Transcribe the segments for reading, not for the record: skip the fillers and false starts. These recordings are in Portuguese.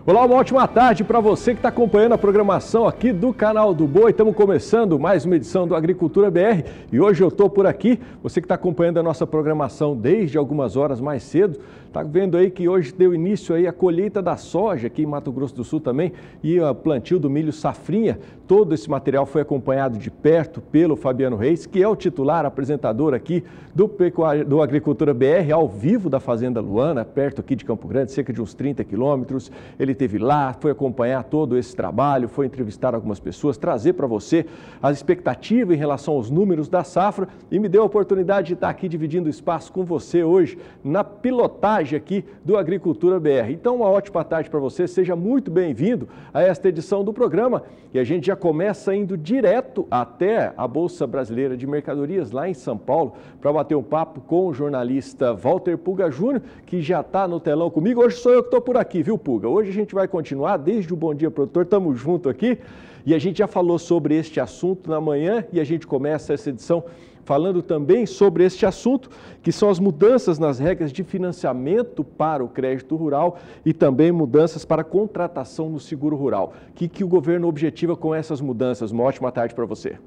Olá, uma ótima tarde para você que está acompanhando a programação aqui do Canal do Boi. Estamos começando mais uma edição do Agricultura BR e hoje eu estou por aqui. Você que está acompanhando a nossa programação desde algumas horas mais cedo, está vendo aí que hoje deu início aí a colheita da soja aqui em Mato Grosso do Sul também e o plantio do milho safrinha. Todo esse material foi acompanhado de perto pelo Fabiano Reis, que é o titular, apresentador aqui do Agricultura BR, ao vivo da Fazenda Luana, perto aqui de Campo Grande, cerca de uns 30 quilômetros. Ele esteve lá, foi acompanhar todo esse trabalho, foi entrevistar algumas pessoas, trazer para você a expectativa em relação aos números da safra e me deu a oportunidade de estar aqui dividindo espaço com você hoje na pilotagem aqui do Agricultura BR. Então, uma ótima tarde para você, seja muito bem-vindo a esta edição do programa e a gente já começa indo direto até a Bolsa Brasileira de Mercadorias lá em São Paulo para bater um papo com o jornalista Walter Puga Júnior, que já está no telão comigo. Hoje sou eu que estou por aqui, viu, Puga? Hoje a gente vai continuar desde o Bom Dia Produtor, estamos juntos aqui e a gente já falou sobre este assunto na manhã e a gente começa essa edição falando também sobre este assunto, que são as mudanças nas regras de financiamento para o crédito rural e também mudanças para a contratação no seguro rural. O que o governo objetiva com essas mudanças? Uma ótima tarde para você.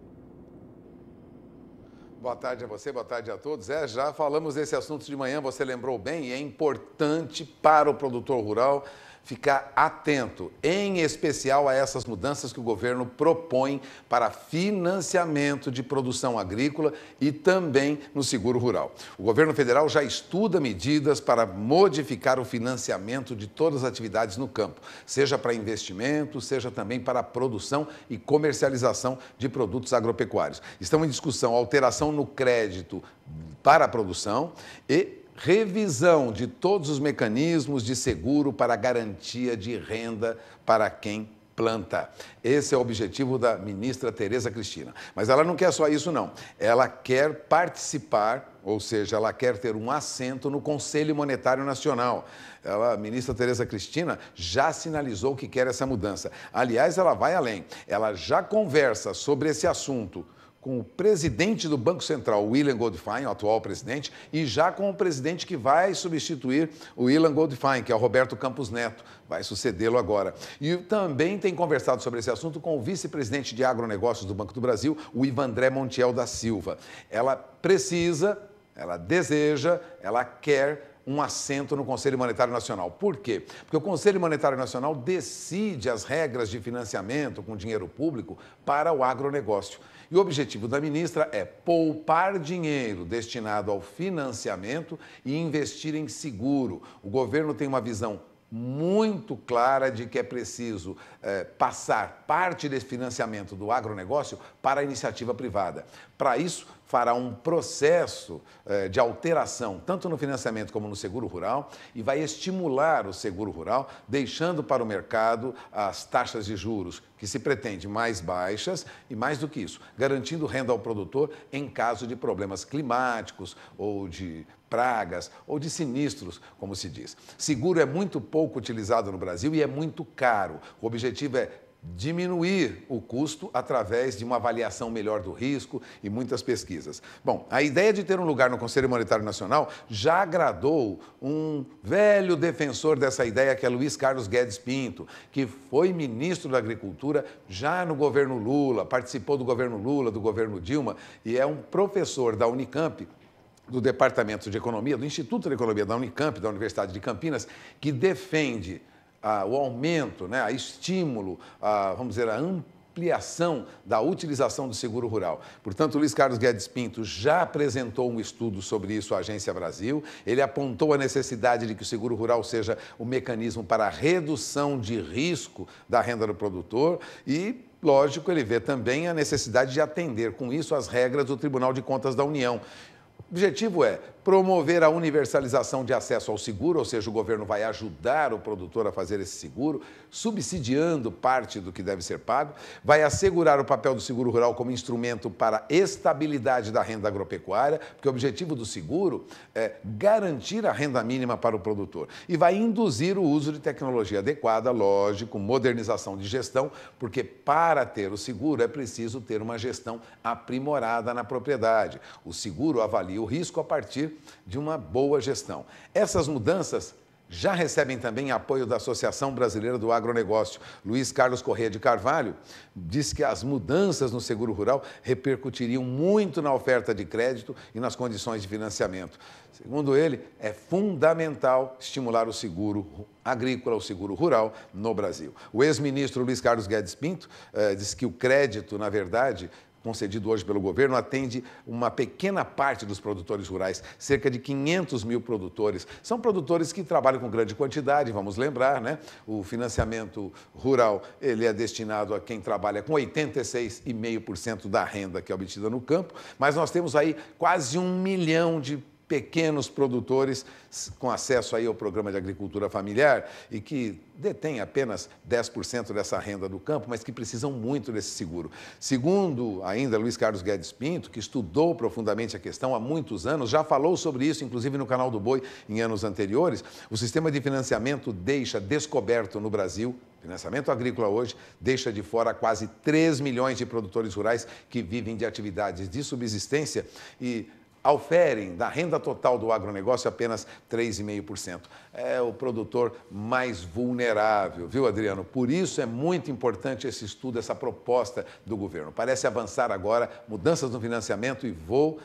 Boa tarde a você, boa tarde a todos. Já falamos desse assunto de manhã, você lembrou bem, e é importante para o produtor rural ficar atento, em especial a essas mudanças que o governo propõe para financiamento de produção agrícola e também no seguro rural. O governo federal já estuda medidas para modificar o financiamento de todas as atividades no campo, seja para investimento, seja também para a produção e comercialização de produtos agropecuários. Estão em discussão alteração no crédito para a produção e revisão de todos os mecanismos de seguro para garantia de renda para quem planta. Esse é o objetivo da ministra Tereza Cristina. Mas ela não quer só isso, não. Ela quer participar, ou seja, ela quer ter um assento no Conselho Monetário Nacional. A ministra Tereza Cristina já sinalizou que quer essa mudança. Aliás, ela vai além. Ela já conversa sobre esse assunto com o presidente do Banco Central, William Goldfein, o atual presidente, e já com o presidente que vai substituir o William Goldfein, que é o Roberto Campos Neto, vai sucedê-lo agora. E também tem conversado sobre esse assunto com o vice-presidente de agronegócios do Banco do Brasil, o Ivandré Montiel da Silva. Ela precisa, ela deseja, ela quer um assento no Conselho Monetário Nacional. Por quê? Porque o Conselho Monetário Nacional decide as regras de financiamento com dinheiro público para o agronegócio. E o objetivo da ministra é poupar dinheiro destinado ao financiamento e investir em seguro. O governo tem uma visão muito clara de que é preciso passar parte desse financiamento do agronegócio para a iniciativa privada. Para isso, fará um processo de alteração, tanto no financiamento como no seguro rural, e vai estimular o seguro rural, deixando para o mercado as taxas de juros, que se pretende mais baixas e, mais do que isso, garantindo renda ao produtor em caso de problemas climáticos ou de pragas ou de sinistros, como se diz. Seguro é muito pouco utilizado no Brasil e é muito caro. O objetivo é diminuir o custo através de uma avaliação melhor do risco e muitas pesquisas. Bom, a ideia de ter um lugar no Conselho Monetário Nacional já agradou um velho defensor dessa ideia, que é Luiz Carlos Guedes Pinto, que foi ministro da Agricultura já no governo Lula, participou do governo Lula, do governo Dilma, e é um professor da Unicamp, do Departamento de Economia, do Instituto de Economia da Unicamp, da Universidade de Campinas, que defende o aumento, a estímulo, vamos dizer, a ampliação da utilização do seguro rural. Portanto, o Luiz Carlos Guedes Pinto já apresentou um estudo sobre isso à Agência Brasil. Ele apontou a necessidade de que o seguro rural seja o mecanismo para a redução de risco da renda do produtor e, lógico, ele vê também a necessidade de atender com isso as regras do Tribunal de Contas da União. O objetivo é promover a universalização de acesso ao seguro, ou seja, o governo vai ajudar o produtor a fazer esse seguro, subsidiando parte do que deve ser pago, vai assegurar o papel do seguro rural como instrumento para a estabilidade da renda agropecuária, porque o objetivo do seguro é garantir a renda mínima para o produtor, e vai induzir o uso de tecnologia adequada, lógico, modernização de gestão, porque para ter o seguro é preciso ter uma gestão aprimorada na propriedade. O seguro avalia o risco a partir de uma boa gestão. Essas mudanças já recebem também apoio da Associação Brasileira do Agronegócio. Luiz Carlos Corrêa de Carvalho disse que as mudanças no seguro rural repercutiriam muito na oferta de crédito e nas condições de financiamento. Segundo ele, é fundamental estimular o seguro agrícola, o seguro rural no Brasil. O ex-ministro Luiz Carlos Guedes Pinto disse que o crédito, na verdade, concedido hoje pelo governo, atende uma pequena parte dos produtores rurais, cerca de 500 mil produtores. São produtores que trabalham com grande quantidade, vamos lembrar, né? O financiamento rural, ele é destinado a quem trabalha com 86,5% da renda que é obtida no campo, mas nós temos aí quase 1 milhão de pequenos produtores com acesso aí ao programa de agricultura familiar e que detêm apenas 10% dessa renda do campo, mas que precisam muito desse seguro. Segundo ainda Luiz Carlos Guedes Pinto, que estudou profundamente a questão há muitos anos, já falou sobre isso, inclusive no canal do Boi em anos anteriores, o sistema de financiamento deixa descoberto no Brasil, financiamento agrícola hoje, deixa de fora quase 3 milhões de produtores rurais que vivem de atividades de subsistência e auferem da renda total do agronegócio apenas 3,5%. É o produtor mais vulnerável, viu, Adriano? Por isso é muito importante esse estudo, essa proposta do governo. Parece avançar agora mudanças no financiamento e vou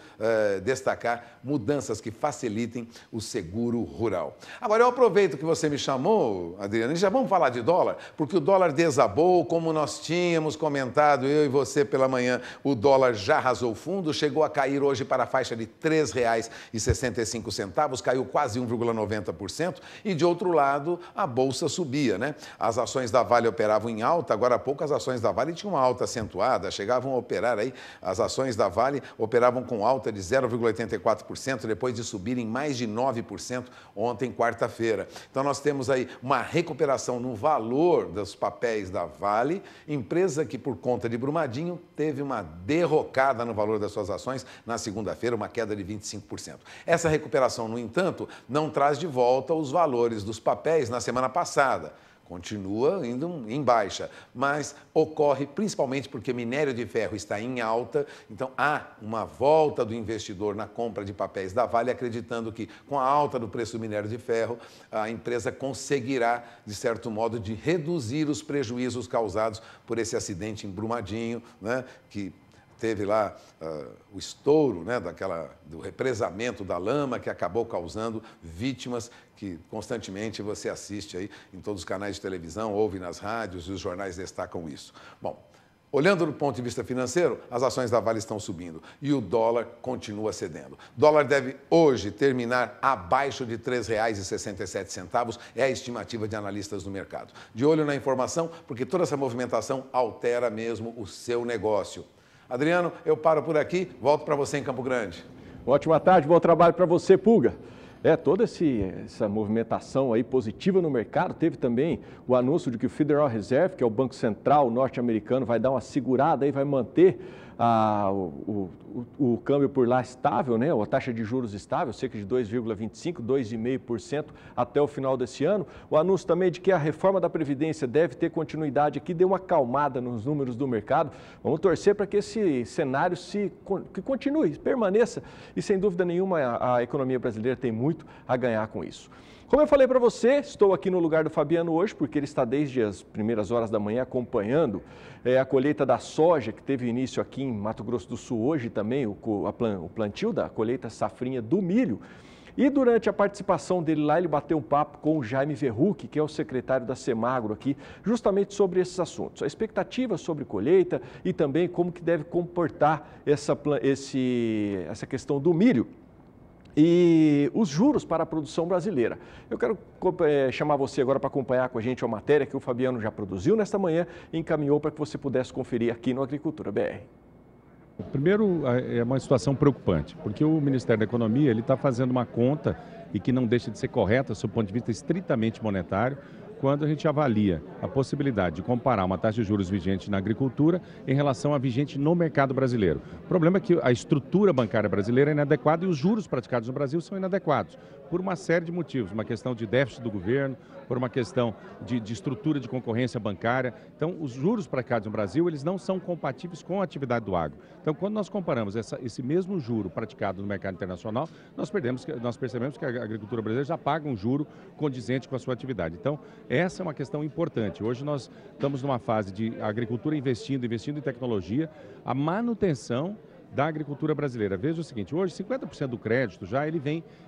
destacar mudanças que facilitem o seguro rural. Agora, eu aproveito que você me chamou, Adriano, e já vamos falar de dólar, porque o dólar desabou, como nós tínhamos comentado, eu e você pela manhã, o dólar já arrasou fundo, chegou a cair hoje para a faixa de R$ 3,65, caiu quase 1,90%, e de outro lado, a Bolsa subia, né? As ações da Vale operavam em alta, agora há pouco as ações da Vale tinham uma alta acentuada, chegavam a operar aí, as ações da Vale operavam com alta de 0,84%, depois de subirem mais de 9% ontem, quarta-feira. Então nós temos aí uma recuperação no valor dos papéis da Vale, empresa que por conta de Brumadinho teve uma derrocada no valor das suas ações na segunda-feira, uma queda de 25%. Essa recuperação, no entanto, não traz de volta os valores dos papéis na semana passada. Continua indo em baixa, mas ocorre principalmente porque minério de ferro está em alta, então há uma volta do investidor na compra de papéis da Vale, acreditando que com a alta do preço do minério de ferro, a empresa conseguirá, de certo modo, de reduzir os prejuízos causados por esse acidente em Brumadinho, né, que teve lá o estouro, né, do represamento da lama que acabou causando vítimas que constantemente você assiste aí em todos os canais de televisão, ouve nas rádios e os jornais destacam isso. Bom, olhando do ponto de vista financeiro, as ações da Vale estão subindo e o dólar continua cedendo. O dólar deve hoje terminar abaixo de R$ 3,67, é a estimativa de analistas do mercado. De olho na informação, porque toda essa movimentação altera mesmo o seu negócio. Adriano, eu paro por aqui, volto para você em Campo Grande. Ótima tarde, bom trabalho para você, Pulga. Toda essa movimentação aí positiva no mercado, teve também o anúncio de que o Federal Reserve, que é o Banco Central norte-americano, vai dar uma segurada e vai manter o câmbio por lá estável, né? A taxa de juros estável, cerca de 2,25%, 2,5% até o final desse ano. O anúncio também de que a reforma da Previdência deve ter continuidade aqui, deu uma acalmada nos números do mercado. Vamos torcer para que esse cenário que continue, permaneça e, sem dúvida nenhuma, a economia brasileira tem muito a ganhar com isso. Como eu falei para você, estou aqui no lugar do Fabiano hoje, porque ele está desde as primeiras horas da manhã acompanhando a colheita da soja, que teve início aqui em Mato Grosso do Sul hoje também, o plantio da colheita safrinha do milho. E durante a participação dele lá, ele bateu um papo com o Jaime Verruc, que é o secretário da Semagro aqui, justamente sobre esses assuntos. A expectativa sobre colheita e também como que deve comportar essa questão do milho e os juros para a produção brasileira. Eu quero chamar você agora para acompanhar com a gente a matéria que o Fabiano já produziu nesta manhã e encaminhou para que você pudesse conferir aqui no Agricultura BR. Primeiro, é uma situação preocupante, porque o Ministério da Economia está fazendo uma conta e que não deixa de ser correta, sob o ponto de vista estritamente monetário, quando a gente avalia a possibilidade de comparar uma taxa de juros vigente na agricultura em relação à vigente no mercado brasileiro. O problema é que a estrutura bancária brasileira é inadequada e os juros praticados no Brasil são inadequados, por uma série de motivos, uma questão de déficit do governo, por uma questão de estrutura de concorrência bancária. Então, os juros praticados no Brasil, eles não são compatíveis com a atividade do agro. Então, quando nós comparamos esse mesmo juro praticado no mercado internacional, nós percebemos que a agricultura brasileira já paga um juro condizente com a sua atividade. Então, essa é uma questão importante. Hoje nós estamos numa fase de agricultura investindo em tecnologia, a manutenção da agricultura brasileira. Veja o seguinte, hoje 50% do crédito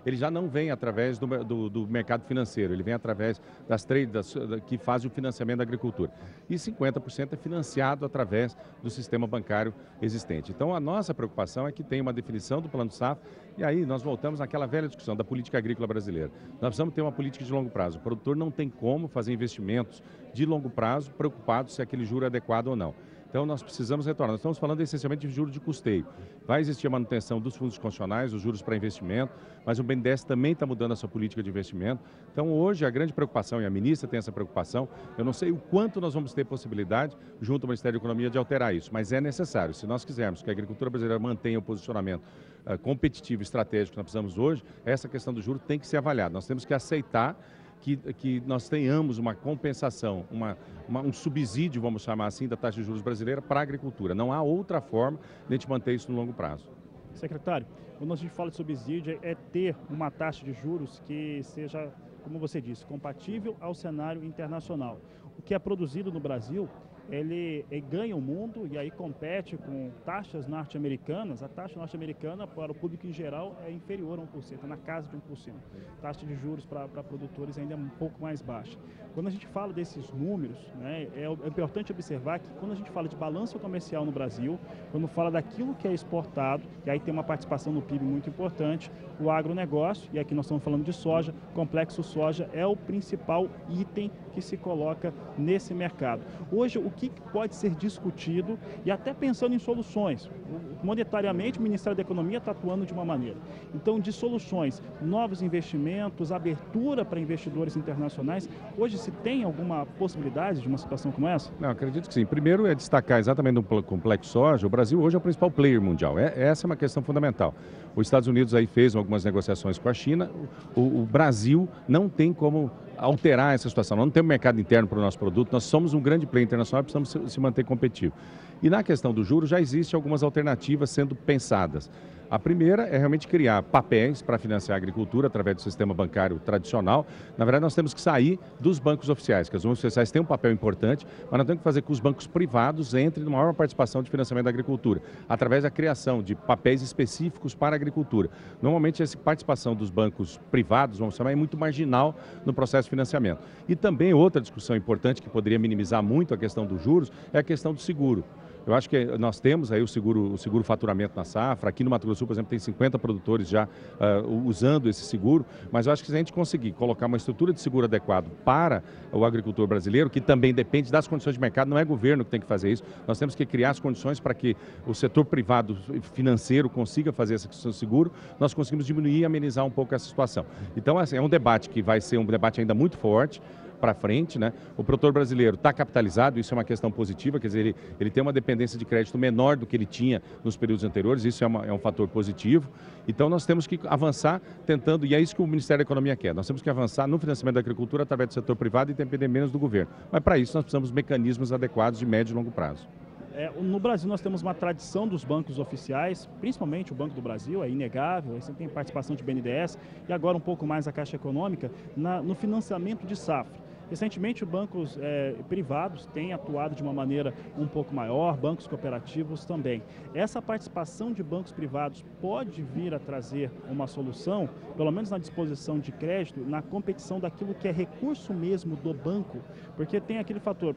ele já não vem através do mercado financeiro, ele vem através das trades que fazem o financiamento da agricultura. E 50% é financiado através do sistema bancário existente. Então a nossa preocupação é que tenha uma definição do Plano Safra e aí nós voltamos àquela velha discussão da política agrícola brasileira. Nós precisamos ter uma política de longo prazo. O produtor não tem como fazer investimentos de longo prazo preocupado se aquele juro é adequado ou não. Então, nós precisamos retornar. Nós estamos falando essencialmente de juros de custeio. Vai existir a manutenção dos fundos constitucionais, os juros para investimento, mas o BNDES também está mudando a sua política de investimento. Então, hoje, a grande preocupação, e a ministra tem essa preocupação, eu não sei o quanto nós vamos ter possibilidade, junto ao Ministério da Economia, de alterar isso, mas é necessário. Se nós quisermos que a agricultura brasileira mantenha o posicionamento competitivo e estratégico que nós precisamos hoje, essa questão do juro tem que ser avaliada. Nós temos que aceitar que nós tenhamos uma compensação, um subsídio, vamos chamar assim, da taxa de juros brasileira para a agricultura. Não há outra forma de a gente manter isso no longo prazo. Secretário, quando a gente fala de subsídio, é ter uma taxa de juros que seja, como você disse, compatível ao cenário internacional. O que é produzido no Brasil, ele ganha o mundo e aí compete com taxas norte-americanas. A taxa norte-americana para o público em geral é inferior a 1%, é na casa de 1%. A taxa de juros para produtores ainda é um pouco mais baixa. Quando a gente fala desses números, né, é importante observar que quando a gente fala de balanço comercial no Brasil, quando fala daquilo que é exportado, e aí tem uma participação no PIB muito importante, o agronegócio, e aqui nós estamos falando de soja, complexo soja é o principal item que se coloca nesse mercado. Hoje, o que pode ser discutido e até pensando em soluções. Monetariamente, o Ministério da Economia está atuando de uma maneira. Então, de soluções, novos investimentos, abertura para investidores internacionais, hoje se tem alguma possibilidade de uma situação como essa? Não, acredito que sim. Primeiro é destacar exatamente no complexo soja, o Brasil hoje é o principal player mundial. Essa é uma questão fundamental. Os Estados Unidos aí fez algumas negociações com a China, o Brasil não tem como alterar essa situação. Nós não temos mercado interno para o nosso produto, nós somos um grande player internacional e precisamos se manter competitivo. E na questão do juros já existem algumas alternativas sendo pensadas. A primeira é realmente criar papéis para financiar a agricultura através do sistema bancário tradicional. Na verdade, nós temos que sair dos bancos oficiais, que os bancos oficiais têm um papel importante, mas nós temos que fazer com que os bancos privados entrem numa maior participação de financiamento da agricultura, através da criação de papéis específicos para a agricultura. Normalmente, essa participação dos bancos privados, vamos chamar, é muito marginal no processo de financiamento. E também outra discussão importante que poderia minimizar muito a questão dos juros é a questão do seguro. Eu acho que nós temos aí o seguro faturamento na safra. Aqui no Mato Grosso do Sul, por exemplo, tem 50 produtores já usando esse seguro, mas eu acho que se a gente conseguir colocar uma estrutura de seguro adequado para o agricultor brasileiro, que também depende das condições de mercado, não é governo que tem que fazer isso, nós temos que criar as condições para que o setor privado financeiro consiga fazer essa questão de seguro, nós conseguimos diminuir e amenizar um pouco essa situação. Então, assim, é um debate que vai ser um debate ainda muito forte para frente, né? O produtor brasileiro está capitalizado, isso é uma questão positiva, quer dizer, ele tem uma dependência de crédito menor do que ele tinha nos períodos anteriores, isso é um fator positivo. Então nós temos que avançar tentando, e é isso que o Ministério da Economia quer, nós temos que avançar no financiamento da agricultura através do setor privado e depender menos do governo. Mas para isso nós precisamos de mecanismos adequados de médio e longo prazo. No Brasil nós temos uma tradição dos bancos oficiais, principalmente o Banco do Brasil, é inegável, aí sempre tem participação de BNDES e agora um pouco mais a Caixa Econômica no financiamento de safra. Recentemente, bancos privados têm atuado de uma maneira um pouco maior, bancos cooperativos também. Essa participação de bancos privados pode vir a trazer uma solução, pelo menos na disposição de crédito, na competição daquilo que é recurso mesmo do banco, porque tem aquele fator,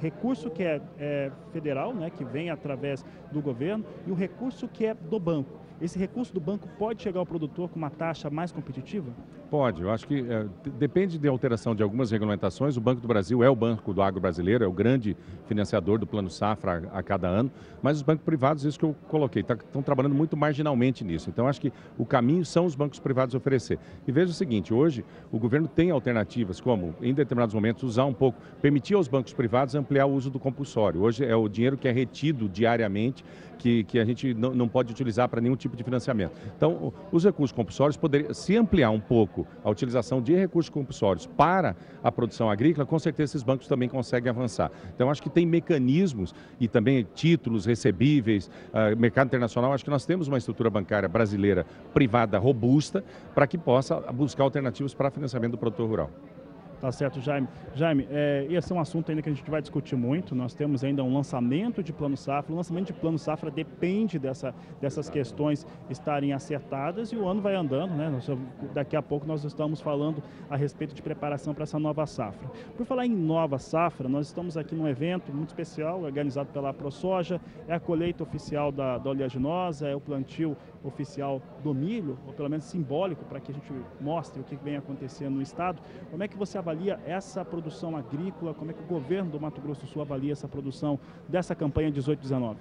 recurso que é federal, né, que vem através do governo, e o recurso que é do banco. esse recurso do banco pode chegar ao produtor com uma taxa mais competitiva? Pode, eu acho que depende de alteração de algumas regulamentações. O Banco do Brasil é o banco do agro brasileiro, é o grande financiador do Plano Safra a cada ano, mas os bancos privados, isso que eu coloquei, estão trabalhando muito marginalmente nisso. Então, acho que o caminho são os bancos privados oferecer. E veja o seguinte, hoje o governo tem alternativas, como em determinados momentos usar um pouco, permitir aos bancos privados ampliar o uso do compulsório. Hoje é o dinheiro que é retido diariamente, que a gente não pode utilizar para nenhum tipo de financiamento. Então, os recursos compulsórios poderiam, se ampliar um pouco a utilização de recursos compulsórios para a produção agrícola, com certeza esses bancos também conseguem avançar. Então, acho que tem mecanismos e também títulos recebíveis, mercado internacional. Acho que nós temos uma estrutura bancária brasileira privada robusta para que possa buscar alternativas para financiamento do produtor rural. Tá certo, Jaime. Jaime, esse é um assunto ainda que a gente vai discutir muito. Nós temos ainda um lançamento de Plano Safra. O lançamento de Plano Safra depende dessas questões estarem acertadas e o ano vai andando, né? Daqui a pouco nós estamos falando a respeito de preparação para essa nova safra. Por falar em nova safra, nós estamos aqui num evento muito especial, organizado pela ProSoja. É a colheita oficial da oleaginosa, é o plantio oficial do milho, ou pelo menos simbólico, para que a gente mostre o que vem acontecendo no estado. Como é que você avalia essa produção agrícola? Como é que o governo do Mato Grosso do Sul avalia essa produção dessa campanha 18-19?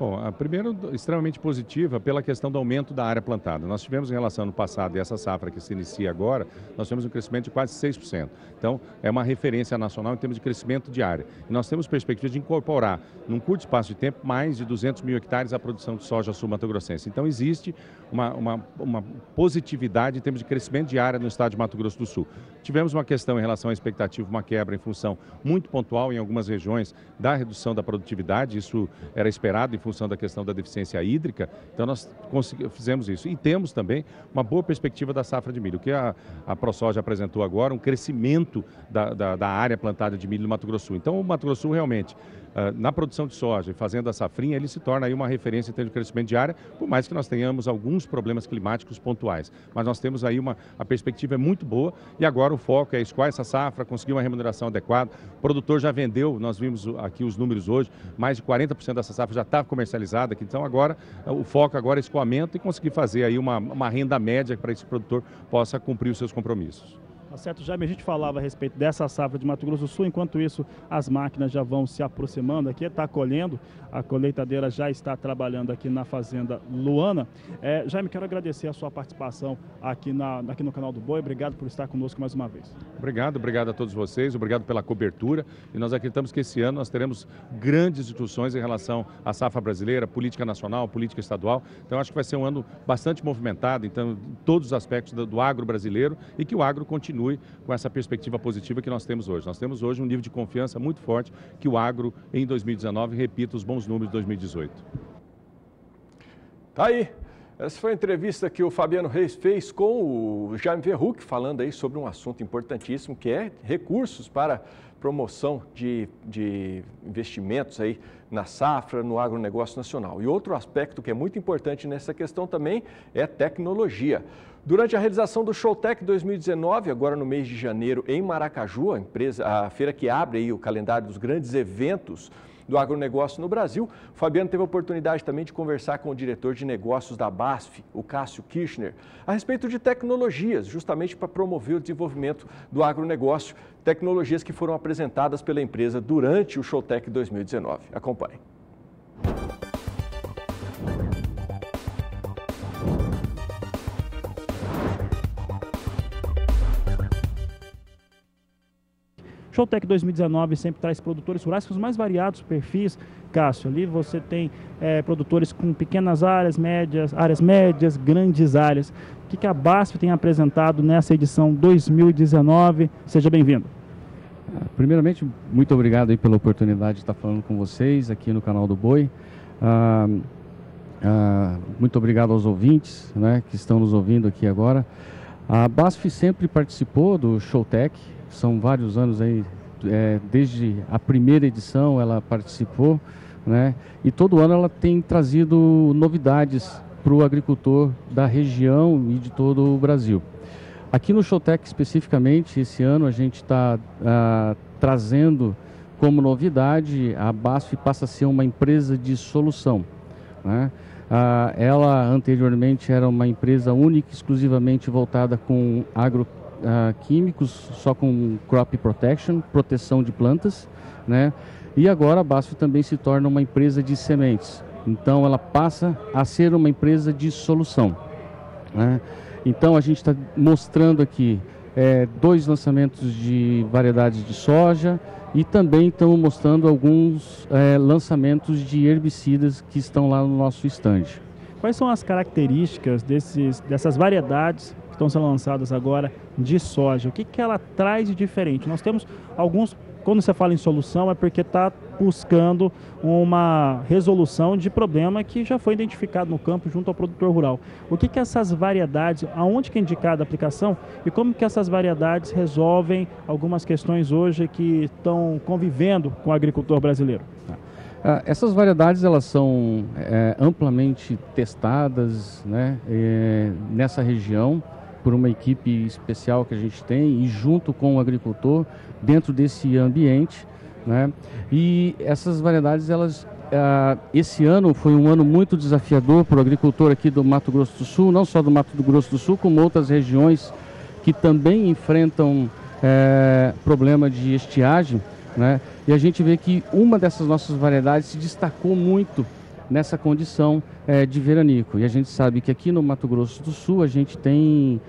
Bom, a primeira extremamente positiva pela questão do aumento da área plantada. Nós tivemos em relação ao ano passado e essa safra que se inicia agora, nós tivemos um crescimento de quase 6%. Então, é uma referência nacional em termos de crescimento de área. E nós temos perspectiva de incorporar, num curto espaço de tempo, mais de 200 mil hectares à produção de soja sul-mato-grossense. Então, existe uma positividade em termos de crescimento de área no estado de Mato Grosso do Sul. Tivemos uma questão em relação à expectativa, uma quebra em função muito pontual em algumas regiões da redução da produtividade, isso era esperado em função da questão da deficiência hídrica, então nós fizemos isso. E temos também uma boa perspectiva da safra de milho. O que a ProSoja apresentou agora, um crescimento da área plantada de milho no Mato Grosso do Sul. Então o Mato Grosso do Sul realmente, na produção de soja e fazendo a safrinha, ele se torna aí uma referência em termos de crescimento de área, por mais que nós tenhamos alguns problemas climáticos pontuais. Mas nós temos aí a perspectiva é muito boa e agora o foco é escoar essa safra, conseguir uma remuneração adequada. O produtor já vendeu, nós vimos aqui os números hoje, mais de 40% dessa safra já está comercializada aqui. Então agora o foco agora é escoamento e conseguir fazer aí uma renda média para esse produtor possa cumprir os seus compromissos. Tá certo, Jaime, a gente falava a respeito dessa safra de Mato Grosso do Sul, enquanto isso as máquinas já vão se aproximando aqui, está colhendo, a colheitadeira já está trabalhando aqui na fazenda Luana. Jaime, quero agradecer a sua participação aqui no canal do Boi, obrigado por estar conosco mais uma vez. Obrigado a todos vocês, obrigado pela cobertura e nós acreditamos que esse ano nós teremos grandes discussões em relação à safra brasileira, política nacional, política estadual, então acho que vai ser um ano bastante movimentado, então em todos os aspectos do agro brasileiro e que o agro continue com essa perspectiva positiva que nós temos hoje. Nós temos hoje um nível de confiança muito forte que o agro em 2019 repita os bons números de 2018. Tá aí. Essa foi a entrevista que o Fabiano Reis fez com o Jaime Verruc, falando aí sobre um assunto importantíssimo que é recursos para promoção de investimentos aí na safra, no agronegócio nacional. E outro aspecto que é muito importante nessa questão também é tecnologia. Durante a realização do Showtech 2019, agora no mês de janeiro, em Maracaju, a feira que abre aí o calendário dos grandes eventos do agronegócio no Brasil, o Fabiano teve a oportunidade também de conversar com o diretor de negócios da BASF, o Cássio Kirchner, a respeito de tecnologias, justamente para promover o desenvolvimento do agronegócio, tecnologias que foram apresentadas pela empresa durante o Showtech 2019. Acompanhe. Showtech 2019 sempre traz produtores rurais com os mais variados perfis. Cássio, ali você tem produtores com pequenas áreas médias, grandes áreas. O que a BASF tem apresentado nessa edição 2019? Seja bem-vindo. Primeiramente, muito obrigado aí pela oportunidade de estar falando com vocês aqui no canal do Boi. Muito obrigado aos ouvintes, né, que estão nos ouvindo aqui agora. A BASF sempre participou do Showtech. São vários anos aí, desde a primeira edição ela participou, né? E todo ano ela tem trazido novidades para o agricultor da região e de todo o Brasil. Aqui no Showtech especificamente, esse ano a gente está trazendo como novidade, a BASF passa a ser uma empresa de solução, né? Ela anteriormente era uma empresa única, exclusivamente voltada com agroquímicos, só com crop protection, proteção de plantas, né? E agora a BASF também se torna uma empresa de sementes. Então ela passa a ser uma empresa de solução, né? Então a gente está mostrando aqui 2 lançamentos de variedades de soja e também estamos mostrando alguns lançamentos de herbicidas que estão lá no nosso stand. Quais são as características dessas variedades que estão sendo lançadas agora de soja? O que ela traz de diferente? Nós temos alguns, quando você fala em solução, é porque está buscando uma resolução de problema que já foi identificado no campo junto ao produtor rural. O que essas variedades, aonde que é indicada a aplicação e como que essas variedades resolvem algumas questões hoje que estão convivendo com o agricultor brasileiro? Essas variedades elas são amplamente testadas, né, nessa região por uma equipe especial que a gente tem e junto com o agricultor dentro desse ambiente, né? E essas variedades, esse ano foi um ano muito desafiador para o agricultor aqui do Mato Grosso do Sul, não só do Mato Grosso do Sul, como outras regiões que também enfrentam problema de estiagem, né? E a gente vê que uma dessas nossas variedades se destacou muito nessa condição de veranico. E a gente sabe que aqui no Mato Grosso do Sul a gente tem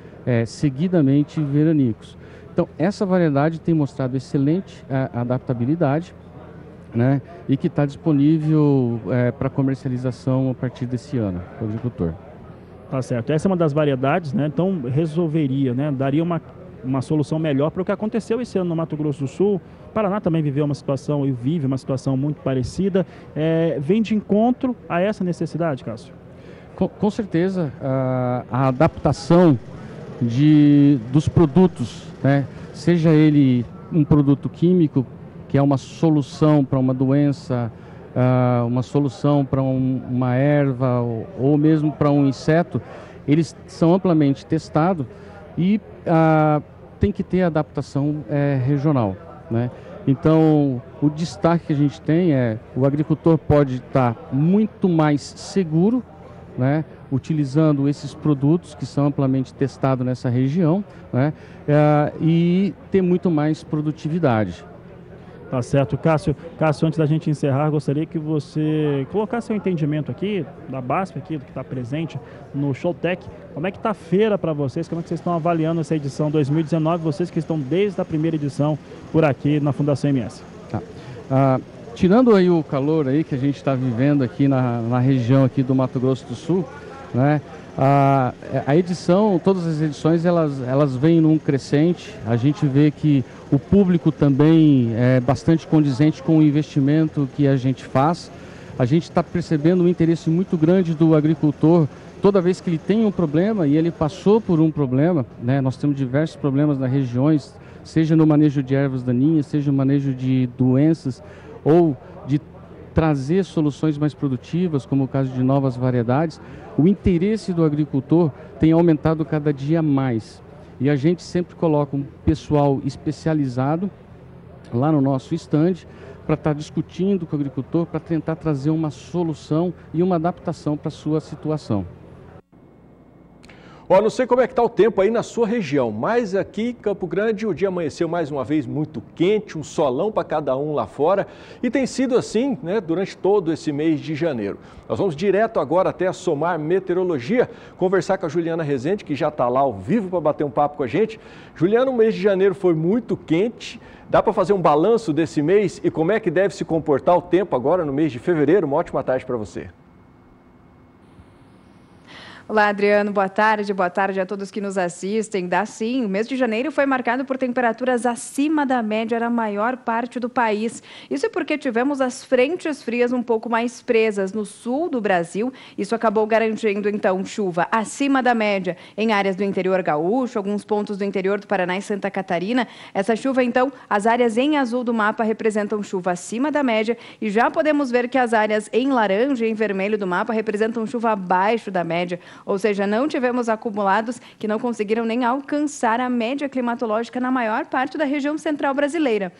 seguidamente veranicos. Então essa variedade tem mostrado excelente adaptabilidade, né? E que está disponível para comercialização a partir desse ano para o agricultor. Tá certo. Essa é uma das variedades, né? Então resolveria, né? Daria uma solução melhor para o que aconteceu esse ano no Mato Grosso do Sul. O Paraná também viveu uma situação, e vive uma situação muito parecida. Vem de encontro a essa necessidade, Cássio? Com certeza, a adaptação dos produtos, né? Seja ele um produto químico, que é uma solução para uma doença, uma solução para uma erva ou mesmo para um inseto, eles são amplamente testados e tem que ter adaptação regional, né? Então, o destaque que a gente tem o agricultor pode estar muito mais seguro, né, utilizando esses produtos que são amplamente testados nessa região, né, e ter muito mais produtividade. Tá certo. Cássio, antes da gente encerrar, gostaria que você colocasse seu entendimento aqui, da BASF, aqui, que está presente no Showtech. Como é que está a feira para vocês? Como é que vocês estão avaliando essa edição 2019? Vocês que estão desde a primeira edição por aqui na Fundação MS. Tirando aí o calor aí que a gente está vivendo aqui na região aqui do Mato Grosso do Sul, né? A edição, todas as edições, elas vêm num crescente. A gente vê que o público também é bastante condizente com o investimento que a gente faz. A gente está percebendo um interesse muito grande do agricultor toda vez que ele tem um problema e ele passou por um problema, né? Nós temos diversos problemas nas regiões, seja no manejo de ervas daninhas, seja no manejo de doenças ou de trazer soluções mais produtivas, como o caso de novas variedades. O interesse do agricultor tem aumentado cada dia mais. E a gente sempre coloca um pessoal especializado lá no nosso stand para estar discutindo com o agricultor, para tentar trazer uma solução e uma adaptação para a sua situação. Não sei como é que está o tempo aí na sua região, mas aqui em Campo Grande o dia amanheceu mais uma vez muito quente, um solão para cada um lá fora e tem sido assim, né, durante todo esse mês de janeiro. Nós vamos direto agora até a Somar Meteorologia, conversar com a Juliana Rezende, que já está lá ao vivo para bater um papo com a gente. Juliana, o mês de janeiro foi muito quente, dá para fazer um balanço desse mês e como é que deve se comportar o tempo agora no mês de fevereiro? Uma ótima tarde para você. Olá, Adriano, boa tarde a todos que nos assistem. Dá sim, o mês de janeiro foi marcado por temperaturas acima da média na maior parte do país. Isso é porque tivemos as frentes frias um pouco mais presas no sul do Brasil. Isso acabou garantindo, então, chuva acima da média em áreas do interior gaúcho, alguns pontos do interior do Paraná e Santa Catarina. Essa chuva, então, as áreas em azul do mapa representam chuva acima da média e já podemos ver que as áreas em laranja e em vermelho do mapa representam chuva abaixo da média. Ou seja, não tivemos acumulados que não conseguiram nem alcançar a média climatológica na maior parte da região central brasileira.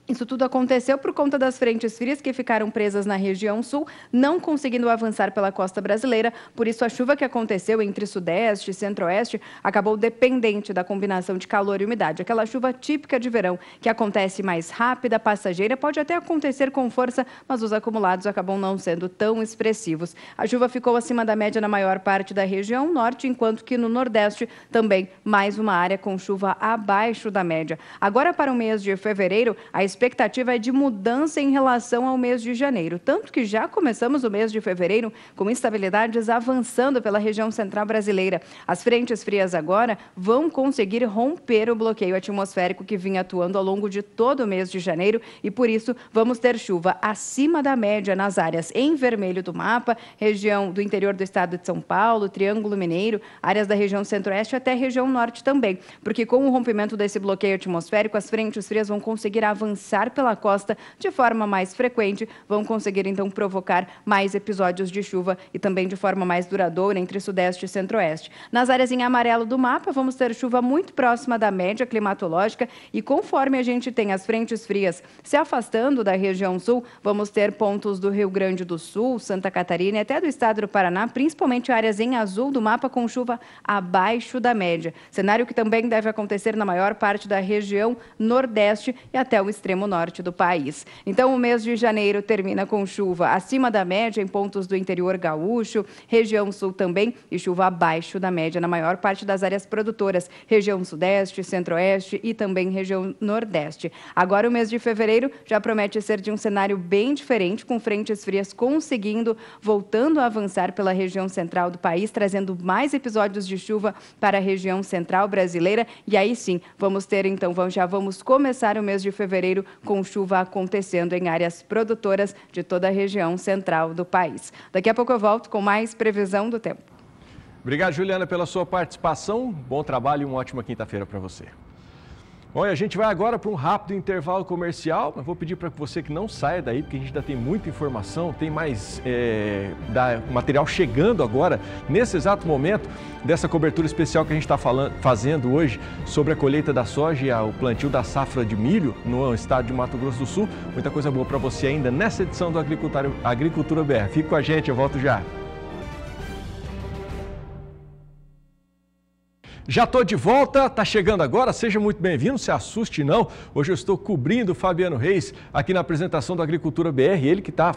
Isso tudo aconteceu por conta das frentes frias que ficaram presas na região sul, não conseguindo avançar pela costa brasileira. Por isso, a chuva que aconteceu entre sudeste e centro-oeste acabou dependente da combinação de calor e umidade. Aquela chuva típica de verão, que acontece mais rápida, passageira, pode até acontecer com força, mas os acumulados acabam não sendo tão expressivos. A chuva ficou acima da média na maior parte da região norte, enquanto que no nordeste também mais uma área com chuva abaixo da média. Agora, para o mês de fevereiro, a expectativa é de mudança em relação ao mês de janeiro, tanto que já começamos o mês de fevereiro com instabilidades avançando pela região central brasileira. As frentes frias agora vão conseguir romper o bloqueio atmosférico que vinha atuando ao longo de todo o mês de janeiro e, por isso, vamos ter chuva acima da média nas áreas em vermelho do mapa, região do interior do estado de São Paulo, Triângulo Mineiro, áreas da região centro-oeste até região norte também, porque com o rompimento desse bloqueio atmosférico, as frentes frias vão conseguir avançar pela costa de forma mais frequente, vão conseguir então provocar mais episódios de chuva e também de forma mais duradoura entre sudeste e centro-oeste. Nas áreas em amarelo do mapa, vamos ter chuva muito próxima da média climatológica e conforme a gente tem as frentes frias se afastando da região sul, vamos ter pontos do Rio Grande do Sul, Santa Catarina e até do estado do Paraná, principalmente áreas em azul do mapa com chuva abaixo da média. Cenário que também deve acontecer na maior parte da região nordeste e até o extremo norte do país. Então, o mês de janeiro termina com chuva acima da média em pontos do interior gaúcho, região sul também, e chuva abaixo da média na maior parte das áreas produtoras, região sudeste, centro-oeste e também região nordeste. Agora, o mês de fevereiro já promete ser de um cenário bem diferente, com frentes frias voltando a avançar pela região central do país, trazendo mais episódios de chuva para a região central brasileira. E aí sim, vamos ter então, já vamos começar o mês de fevereiro com chuva acontecendo em áreas produtoras de toda a região central do país. Daqui a pouco eu volto com mais previsão do tempo. Obrigado, Juliana, pela sua participação. Bom trabalho e uma ótima quinta-feira para você. Bom, e a gente vai agora para um rápido intervalo comercial, mas vou pedir para você que não saia daí, porque a gente ainda tem muita informação, tem mais material chegando agora, nesse exato momento, dessa cobertura especial que a gente está fazendo hoje sobre a colheita da soja e o plantio da safra de milho no estado de Mato Grosso do Sul. Muita coisa boa para você ainda nessa edição do Agricultura BR. Fique com a gente, eu volto já. Já estou de volta, está chegando agora, seja muito bem-vindo, se assuste não. Hoje eu estou cobrindo o Fabiano Reis aqui na apresentação do Agricultura BR, ele que está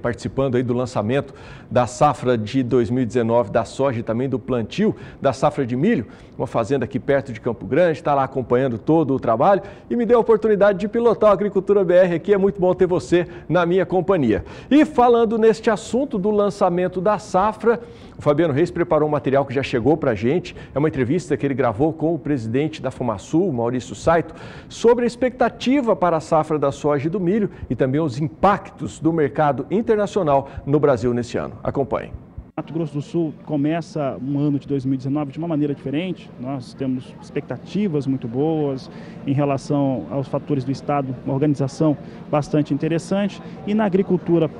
participando aí do lançamento da safra de 2019 da soja e também do plantio da safra de milho, uma fazenda aqui perto de Campo Grande, está lá acompanhando todo o trabalho e me deu a oportunidade de pilotar o Agricultura BR aqui, é muito bom ter você na minha companhia. E falando neste assunto do lançamento da safra, o Fabiano Reis preparou um material que já chegou para a gente, é uma entrevista que ele gravou com o presidente da FUMASUL, Maurício Saito, sobre a expectativa para a safra da soja e do milho e também os impactos do mercado internacional no Brasil nesse ano. Acompanhe. Mato Grosso do Sul começa um ano de 2019 de uma maneira diferente. Nós temos expectativas muito boas em relação aos fatores do Estado, uma organização bastante interessante. E na agricultura,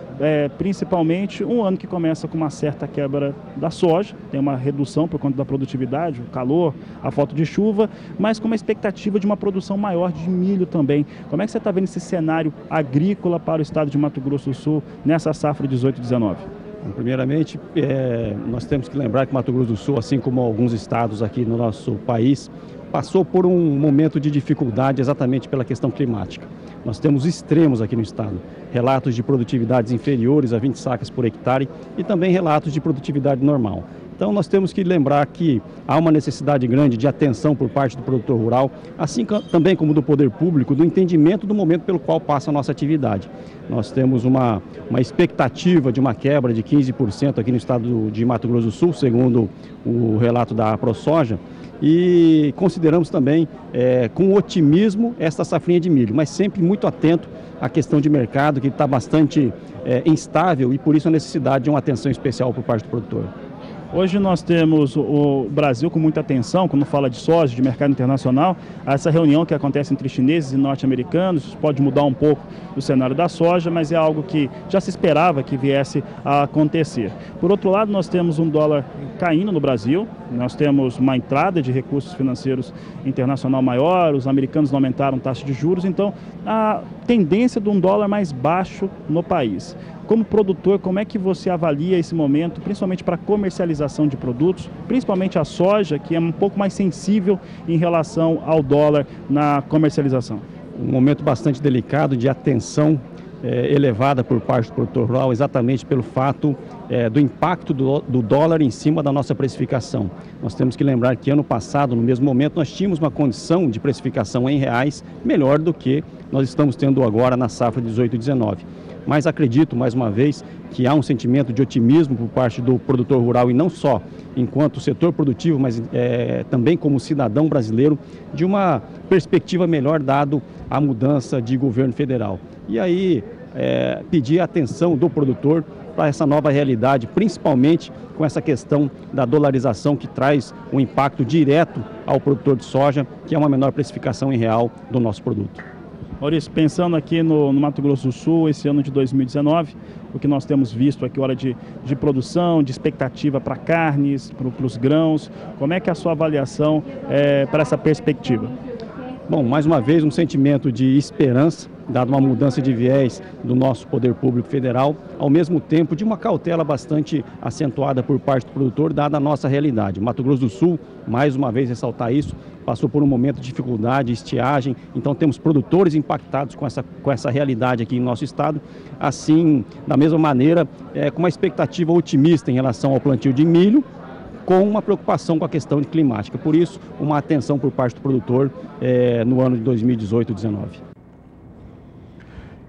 principalmente, um ano que começa com uma certa quebra da soja, tem uma redução por conta da produtividade, o calor, a falta de chuva, mas com uma expectativa de uma produção maior de milho também. Como é que você está vendo esse cenário agrícola para o Estado de Mato Grosso do Sul nessa safra 18-19? Primeiramente, nós temos que lembrar que Mato Grosso do Sul, assim como alguns estados aqui no nosso país, passou por um momento de dificuldade exatamente pela questão climática. Nós temos extremos aqui no estado, relatos de produtividades inferiores a 20 sacas por hectare e também relatos de produtividade normal. Então nós temos que lembrar que há uma necessidade grande de atenção por parte do produtor rural, assim também como do poder público, do entendimento do momento pelo qual passa a nossa atividade. Nós temos uma expectativa de uma quebra de 15% aqui no estado de Mato Grosso do Sul, segundo o relato da ProSoja, e consideramos também com otimismo esta safrinha de milho, mas sempre muito atento à questão de mercado, que está bastante instável e por isso a necessidade de uma atenção especial por parte do produtor. Hoje nós temos o Brasil com muita atenção, quando fala de soja, de mercado internacional, essa reunião que acontece entre chineses e norte-americanos. Isso pode mudar um pouco o cenário da soja, mas é algo que já se esperava que viesse a acontecer. Por outro lado, nós temos um dólar caindo no Brasil, nós temos uma entrada de recursos financeiros internacional maior, os americanos não aumentaram taxa de juros, então a tendência de um dólar mais baixo no país. Como produtor, como é que você avalia esse momento, principalmente para comercialização de produtos, principalmente a soja, que é um pouco mais sensível em relação ao dólar na comercialização? Um momento bastante delicado de atenção elevada por parte do produtor rural, exatamente pelo fato do impacto do dólar em cima da nossa precificação. Nós temos que lembrar que ano passado, no mesmo momento, nós tínhamos uma condição de precificação em reais melhor do que nós estamos tendo agora na safra 18/19. Mas acredito, mais uma vez, que há um sentimento de otimismo por parte do produtor rural, e não só enquanto setor produtivo, mas também como cidadão brasileiro, de uma perspectiva melhor dado a mudança de governo federal. E aí, pedir a atenção do produtor para essa nova realidade, principalmente com essa questão da dolarização, que traz um impacto direto ao produtor de soja, que é uma menor precificação em real do nosso produto. Maurício, pensando aqui no Mato Grosso do Sul, esse ano de 2019, o que nós temos visto aqui, hora de produção, de expectativa para carnes, para os grãos, como é que é a sua avaliação para essa perspectiva? Bom, mais uma vez um sentimento de esperança, dado uma mudança de viés do nosso poder público federal, ao mesmo tempo de uma cautela bastante acentuada por parte do produtor, dada a nossa realidade. Mato Grosso do Sul, mais uma vez ressaltar isso, passou por um momento de dificuldade, estiagem, então temos produtores impactados com essa realidade aqui em nosso estado. Assim, da mesma maneira, com uma expectativa otimista em relação ao plantio de milho, com uma preocupação com a questão climática. Por isso, uma atenção por parte do produtor no ano de 2018-19.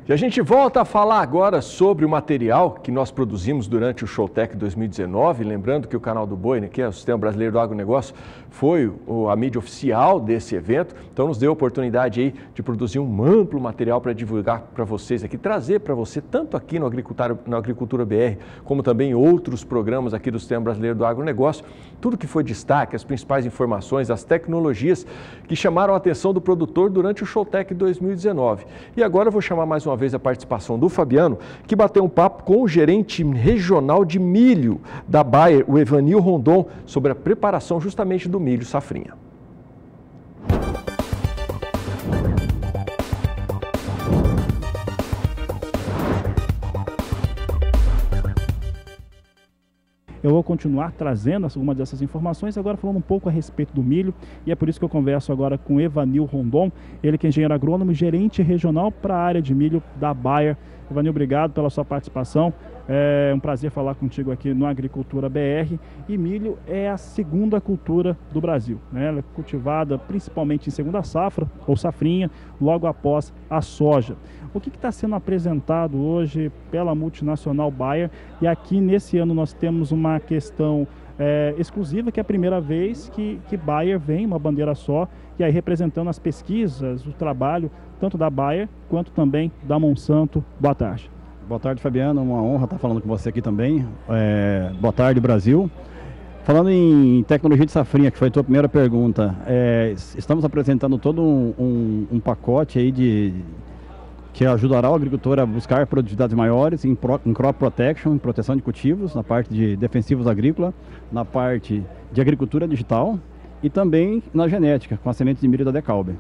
E a gente volta a falar agora sobre o material que nós produzimos durante o Showtech 2019. Lembrando que o Canal do Boi, né, que é o Sistema Brasileiro do Agronegócio, foi a mídia oficial desse evento. Então nos deu a oportunidade aí de produzir um amplo material para divulgar para vocês aqui, trazer para você, tanto aqui no Agricultura BR, como também outros programas aqui do Sistema Brasileiro do Agronegócio, tudo que foi destaque, as principais informações, as tecnologias que chamaram a atenção do produtor durante o Showtech 2019. E agora eu vou chamar mais uma vez a participação do Fabiano, que bateu um papo com o gerente regional de milho da Bayer, o Evanil Rondon, sobre a preparação justamente do milho safrinha. Eu vou continuar trazendo algumas dessas informações, agora falando um pouco a respeito do milho, e é por isso que eu converso agora com Evanil Rondon, ele que é engenheiro agrônomo e gerente regional para a área de milho da Bayer. Evanil, obrigado pela sua participação, é um prazer falar contigo aqui no Agricultura BR. E milho é a segunda cultura do Brasil, né? Ela é cultivada principalmente em segunda safra, ou safrinha, logo após a soja. O que está sendo apresentado hoje pela multinacional Bayer? E aqui nesse ano nós temos uma questão exclusiva, que é a primeira vez que Bayer vem, uma bandeira só, e aí representando as pesquisas, o trabalho, tanto da Bayer quanto também da Monsanto. Boa tarde. Boa tarde, Fabiano, uma honra estar falando com você aqui também. Boa tarde, Brasil. Falando em tecnologia de safrinha, que foi a tua primeira pergunta, estamos apresentando todo um pacote aí que ajudará o agricultor a buscar produtividades maiores em crop protection, em proteção de cultivos, na parte de defensivos agrícola, na parte de agricultura digital e também na genética, com a semente de milho da Decalbe.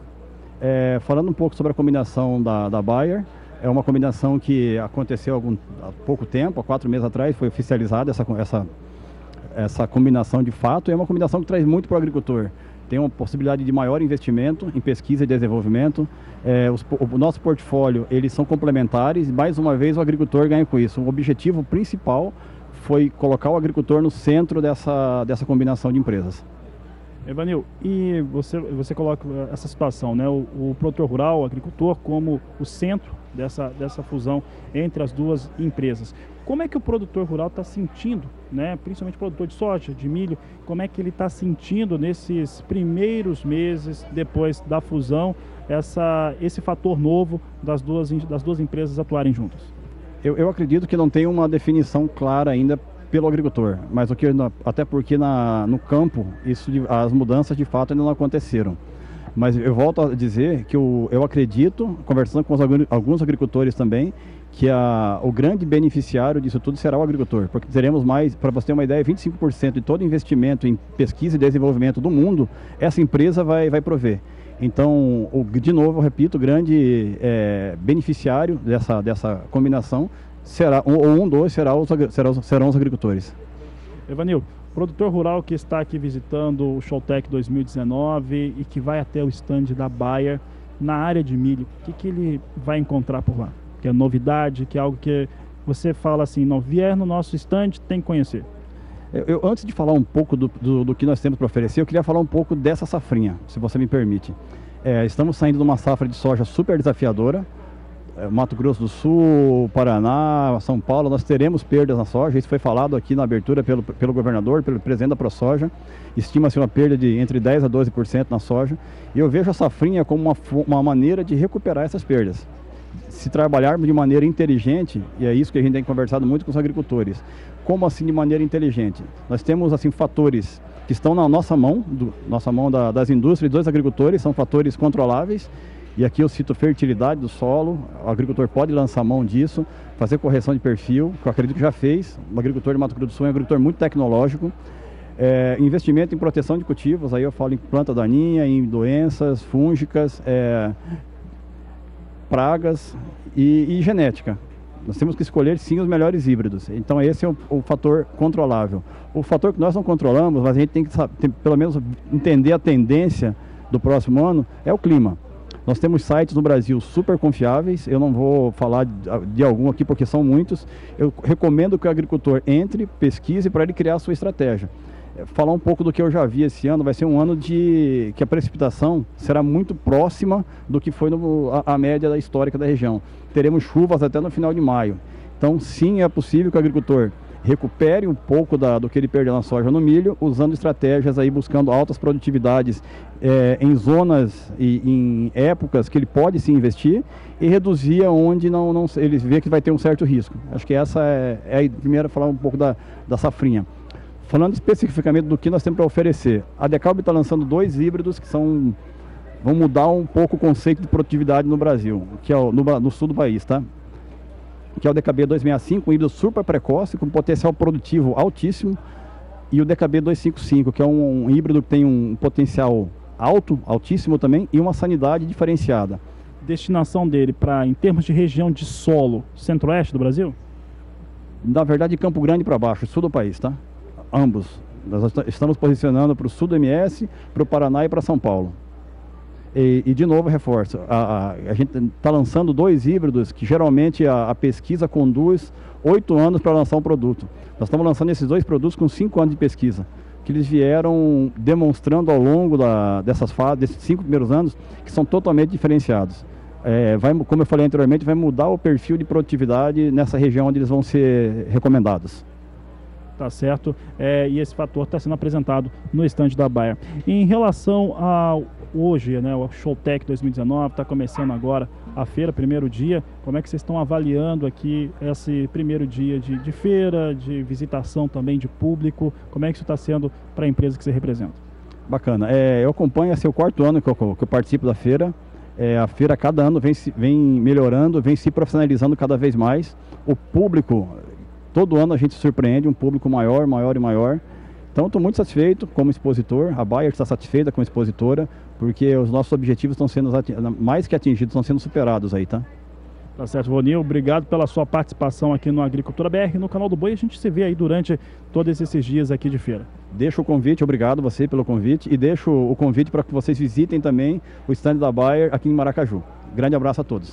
Falando um pouco sobre a combinação da Bayer, é uma combinação que aconteceu há pouco tempo, há 4 meses atrás, foi oficializada essa combinação de fato, e é uma combinação que traz muito para o agricultor. Tem uma possibilidade de maior investimento em pesquisa e desenvolvimento. O nosso portfólio, eles são complementares e, mais uma vez, o agricultor ganha com isso. O objetivo principal foi colocar o agricultor no centro dessa combinação de empresas. Evanil, e você coloca essa situação, né? O produtor rural, o agricultor, como o centro dessa fusão entre as duas empresas. Como é que o produtor rural está sentindo, né? Principalmente o produtor de soja, de milho, como é que ele está sentindo nesses primeiros meses depois da fusão, esse fator novo das duas empresas atuarem juntas? Eu acredito que não tem uma definição clara ainda pelo agricultor, mas até porque no campo as mudanças de fato ainda não aconteceram. Mas eu volto a dizer que eu acredito, conversando com alguns agricultores também, que o grande beneficiário disso tudo será o agricultor, porque teremos mais, para você ter uma ideia, 25% de todo investimento em pesquisa e desenvolvimento do mundo, essa empresa vai prover. Então, de novo, eu repito, o grande beneficiário dessa combinação será, serão os agricultores. Evanil, produtor rural que está aqui visitando o Showtech 2019 e que vai até o stand da Bayer na área de milho, o que ele vai encontrar por lá? Que é novidade, que é algo que você fala assim, não vier no nosso stand, tem que conhecer. Antes de falar um pouco do que nós temos para oferecer, eu queria falar um pouco dessa safrinha, se você me permite. Estamos saindo de uma safra de soja super desafiadora. Mato Grosso do Sul, Paraná, São Paulo, nós teremos perdas na soja. Isso foi falado aqui na abertura pelo governador, pelo presidente da ProSoja. Estima-se uma perda de entre 10% a 12% na soja. E eu vejo a safrinha como uma maneira de recuperar essas perdas. Se trabalharmos de maneira inteligente, e é isso que a gente tem conversado muito com os agricultores. Como assim de maneira inteligente? Nós temos assim fatores que estão na nossa mão das indústrias e dos agricultores, são fatores controláveis. E aqui eu cito fertilidade do solo, o agricultor pode lançar mão disso, fazer correção de perfil, que eu acredito que já fez. O agricultor de Mato Grosso do Sul é um agricultor muito tecnológico. Investimento em proteção de cultivos, aí eu falo em planta daninha, em doenças fúngicas, pragas e genética. Nós temos que escolher sim os melhores híbridos. Então esse é o fator controlável. O fator que nós não controlamos, mas a gente tem que pelo menos entender a tendência do próximo ano, é o clima. Nós temos sites no Brasil super confiáveis, eu não vou falar de algum aqui porque são muitos. Eu recomendo que o agricultor entre, pesquise para ele criar a sua estratégia. Falar um pouco do que eu já vi esse ano, vai ser um ano que a precipitação será muito próxima do que foi a média histórica da região. Teremos chuvas até no final de maio. Então sim, é possível que o agricultor recupere um pouco do que ele perdeu na soja no milho, usando estratégias aí, buscando altas produtividades em zonas e em épocas que ele pode sim investir e reduzir onde ele vê que vai ter um certo risco. Acho que essa é a primeira, falar um pouco da safrinha. Falando especificamente do que nós temos para oferecer, a Decalb está lançando 2 híbridos que vão mudar um pouco o conceito de produtividade no Brasil, que é no sul do país, tá? Que é o DKB 265, um híbrido super precoce, com potencial produtivo altíssimo, e o DKB 255, que é um híbrido que tem um potencial altíssimo também, e uma sanidade diferenciada. Destinação dele em termos de região de solo, centro-oeste do Brasil? Na verdade, Campo Grande para baixo, sul do país, tá? Ambos. Nós estamos posicionando para o sul do MS, para o Paraná e para São Paulo. E de novo, reforço, a gente está lançando 2 híbridos que geralmente a pesquisa conduz 8 anos para lançar um produto. Nós estamos lançando esses 2 produtos com 5 anos de pesquisa, que eles vieram demonstrando ao longo desses 5 primeiros anos, que são totalmente diferenciados. Como eu falei anteriormente, vai mudar o perfil de produtividade nessa região onde eles vão ser recomendados. Tá certo, e esse fator está sendo apresentado no estande da Bayer. Em relação a hoje, né, o Showtech 2019, está começando agora a feira, primeiro dia. Como é que vocês estão avaliando aqui esse primeiro dia de feira, de visitação também de público? Como é que isso está sendo para a empresa que você representa? Bacana, eu acompanho, esse é o 4º ano que eu participo da feira. A feira cada ano vem melhorando, vem se profissionalizando cada vez mais. O público, todo ano a gente surpreende, um público maior e maior. Então estou muito satisfeito como expositor, a Bayer está satisfeita como expositora, porque os nossos objetivos estão sendo mais que atingidos, estão sendo superados aí, tá? Tá certo, Vonil, obrigado pela sua participação aqui no Agricultura BR, no canal do Boi. A gente se vê aí durante todos esses dias aqui de feira. Deixo o convite, obrigado você pelo convite, e deixo o convite para que vocês visitem também o stand da Bayer aqui em Maracaju. Grande abraço a todos.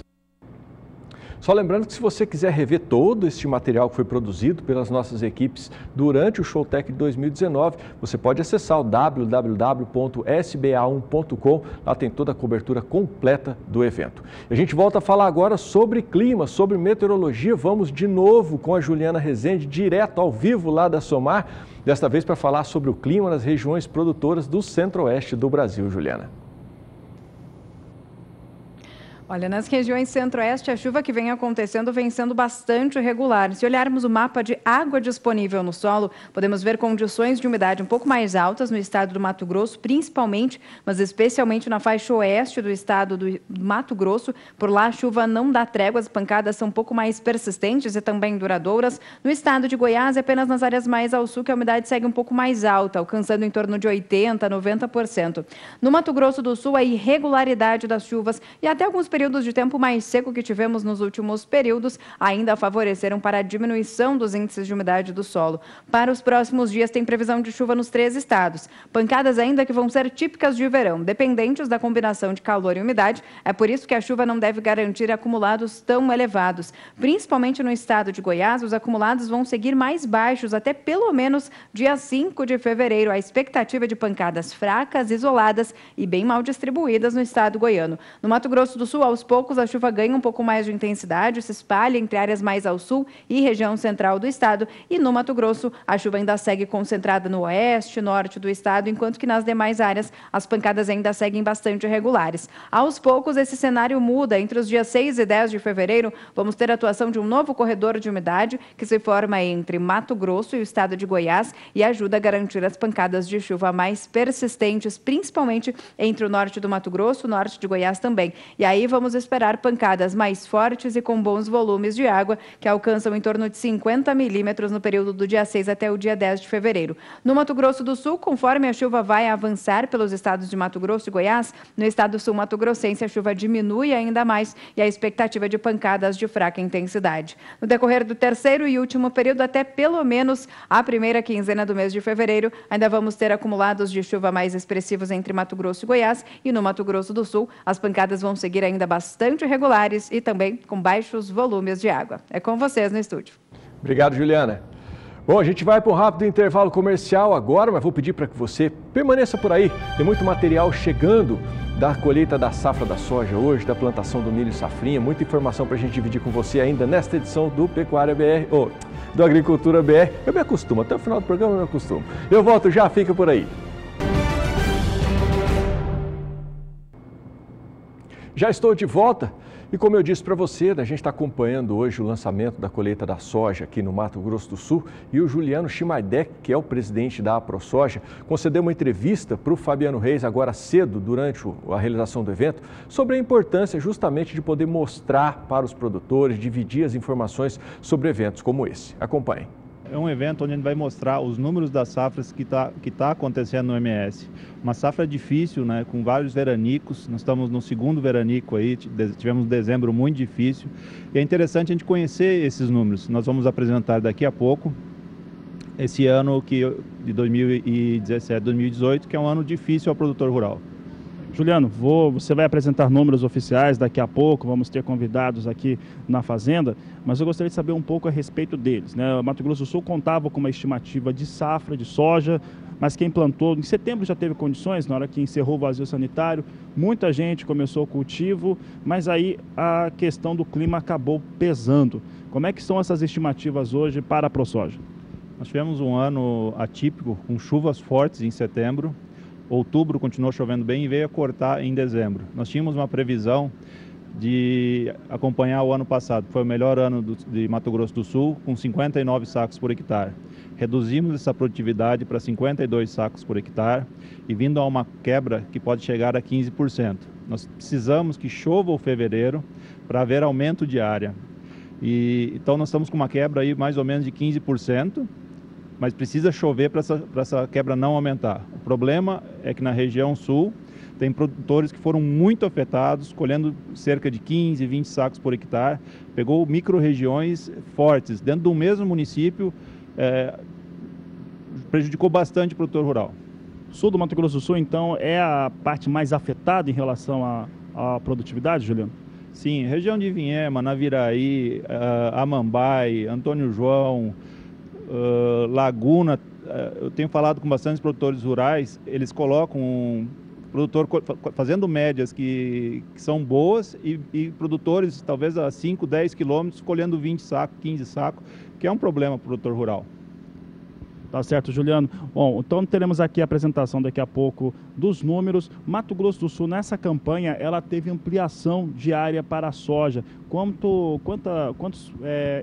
Só lembrando que se você quiser rever todo este material que foi produzido pelas nossas equipes durante o Showtech de 2019, você pode acessar o www.sba1.com, lá tem toda a cobertura completa do evento. A gente volta a falar agora sobre clima, sobre meteorologia. Vamos de novo com a Juliana Rezende, direto ao vivo lá da Somar, desta vez para falar sobre o clima nas regiões produtoras do centro-oeste do Brasil. Juliana. Olha, nas regiões centro-oeste, a chuva que vem acontecendo vem sendo bastante irregular. Se olharmos o mapa de água disponível no solo, podemos ver condições de umidade um pouco mais altas no estado do Mato Grosso, principalmente, mas especialmente na faixa oeste do estado do Mato Grosso. Por lá, a chuva não dá trégua, as pancadas são um pouco mais persistentes e também duradouras. No estado de Goiás, apenas nas áreas mais ao sul, que a umidade segue um pouco mais alta, alcançando em torno de 80%, 90%. No Mato Grosso do Sul, a irregularidade das chuvas e até alguns períodos de tempo mais seco que tivemos nos últimos períodos ainda favoreceram para a diminuição dos índices de umidade do solo. Para os próximos dias, tem previsão de chuva nos 3 estados. Pancadas ainda que vão ser típicas de verão, dependentes da combinação de calor e umidade. É por isso que a chuva não deve garantir acumulados tão elevados. Principalmente no estado de Goiás, os acumulados vão seguir mais baixos até pelo menos dia 5 de fevereiro. A expectativa é de pancadas fracas, isoladas e bem mal distribuídas no estado goiano. No Mato Grosso do Sul, aos poucos, a chuva ganha um pouco mais de intensidade, se espalha entre áreas mais ao sul e região central do estado. E no Mato Grosso, a chuva ainda segue concentrada no oeste e norte do estado, enquanto que nas demais áreas as pancadas ainda seguem bastante irregulares. Aos poucos, esse cenário muda. Entre os dias 6 e 10 de fevereiro, vamos ter a atuação de um novo corredor de umidade que se forma entre Mato Grosso e o estado de Goiás e ajuda a garantir as pancadas de chuva mais persistentes, principalmente entre o norte do Mato Grosso, o norte de Goiás também. E aí vamos esperar pancadas mais fortes e com bons volumes de água, que alcançam em torno de 50 milímetros no período do dia 6 até o dia 10 de fevereiro. No Mato Grosso do Sul, conforme a chuva vai avançar pelos estados de Mato Grosso e Goiás, no estado sul mato-grossense a chuva diminui ainda mais e a expectativa é de pancadas de fraca intensidade. No decorrer do terceiro e último período, até pelo menos a primeira quinzena do mês de fevereiro, ainda vamos ter acumulados de chuva mais expressivos entre Mato Grosso e Goiás, e no Mato Grosso do Sul as pancadas vão seguir ainda bastante irregulares e também com baixos volumes de água. É com vocês no estúdio. Obrigado, Juliana. Bom, a gente vai para um rápido intervalo comercial agora, mas vou pedir para que você permaneça por aí. Tem muito material chegando da colheita da safra da soja hoje, da plantação do milho safrinha, muita informação para a gente dividir com você ainda nesta edição do Pecuária BR, do Agricultura BR. Eu me acostumo, até o final do programa eu me acostumo. Eu volto já, fica por aí. Já estou de volta e, como eu disse para você, a gente está acompanhando hoje o lançamento da colheita da soja aqui no Mato Grosso do Sul, e o Juliano Chimaidec, que é o presidente da AproSoja, concedeu uma entrevista para o Fabiano Reis agora cedo, durante a realização do evento, sobre a importância justamente de poder mostrar para os produtores, dividir as informações sobre eventos como esse. Acompanhem. É um evento onde a gente vai mostrar os números das safras que tá acontecendo no MS. Uma safra difícil, né, com vários veranicos. Nós estamos no segundo veranico aí, tivemos um dezembro muito difícil. E é interessante a gente conhecer esses números. Nós vamos apresentar daqui a pouco esse ano de 2017, 2018, que é um ano difícil ao produtor rural. Juliano, você vai apresentar números oficiais daqui a pouco, vamos ter convidados aqui na Fazenda, mas eu gostaria de saber um pouco a respeito deles, né? O Mato Grosso do Sul contava com uma estimativa de safra de soja, mas quem plantou em setembro já teve condições, na hora que encerrou o vazio sanitário, muita gente começou o cultivo, mas aí a questão do clima acabou pesando. Como é que são essas estimativas hoje para a ProSoja? Nós tivemos um ano atípico, com chuvas fortes em setembro. Outubro continuou chovendo bem e veio a cortar em dezembro. Nós tínhamos uma previsão de acompanhar o ano passado, que foi o melhor ano de Mato Grosso do Sul, com 59 sacos por hectare. Reduzimos essa produtividade para 52 sacos por hectare e vindo a uma quebra que pode chegar a 15%. Nós precisamos que chova o fevereiro para haver aumento de área. Então nós estamos com uma quebra aí mais ou menos de 15%. Mas precisa chover para essa quebra não aumentar. O problema é que na região sul tem produtores que foram muito afetados, colhendo cerca de 15, 20 sacos por hectare, pegou micro-regiões fortes. Dentro do mesmo município, prejudicou bastante o produtor rural. O sul do Mato Grosso do Sul, então, é a parte mais afetada em relação à produtividade, Juliano? Sim, região de Vinhema, Naviraí, Amambai, Antônio João, Laguna, eu tenho falado com bastantes produtores rurais, eles colocam um produtor fazendo médias que são boas e produtores talvez a 5, 10 quilômetros colhendo 20 sacos, 15 sacos, que é um problema para o produtor rural. Tá certo, Juliano. Bom, então teremos aqui a apresentação daqui a pouco dos números. Mato Grosso do Sul, nessa campanha, ela teve ampliação de área para a soja. Quantos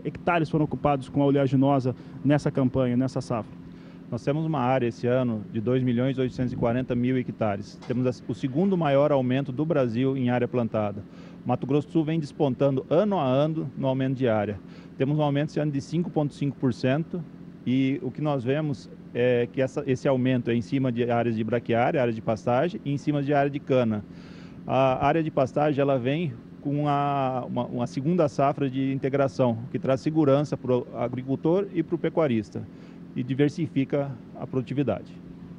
hectares foram ocupados com a oleaginosa nessa campanha, nessa safra? Nós temos uma área esse ano de 2.840.000 hectares. Temos o segundo maior aumento do Brasil em área plantada. Mato Grosso do Sul vem despontando ano a ano no aumento de área. Temos um aumento esse ano de 5,5%. E o que nós vemos é que esse aumento é em cima de áreas de braquiária, área de pastagem, e em cima de área de cana. A área de pastagem ela vem com uma segunda safra de integração, que traz segurança para o agricultor e para o pecuarista, e diversifica a produtividade.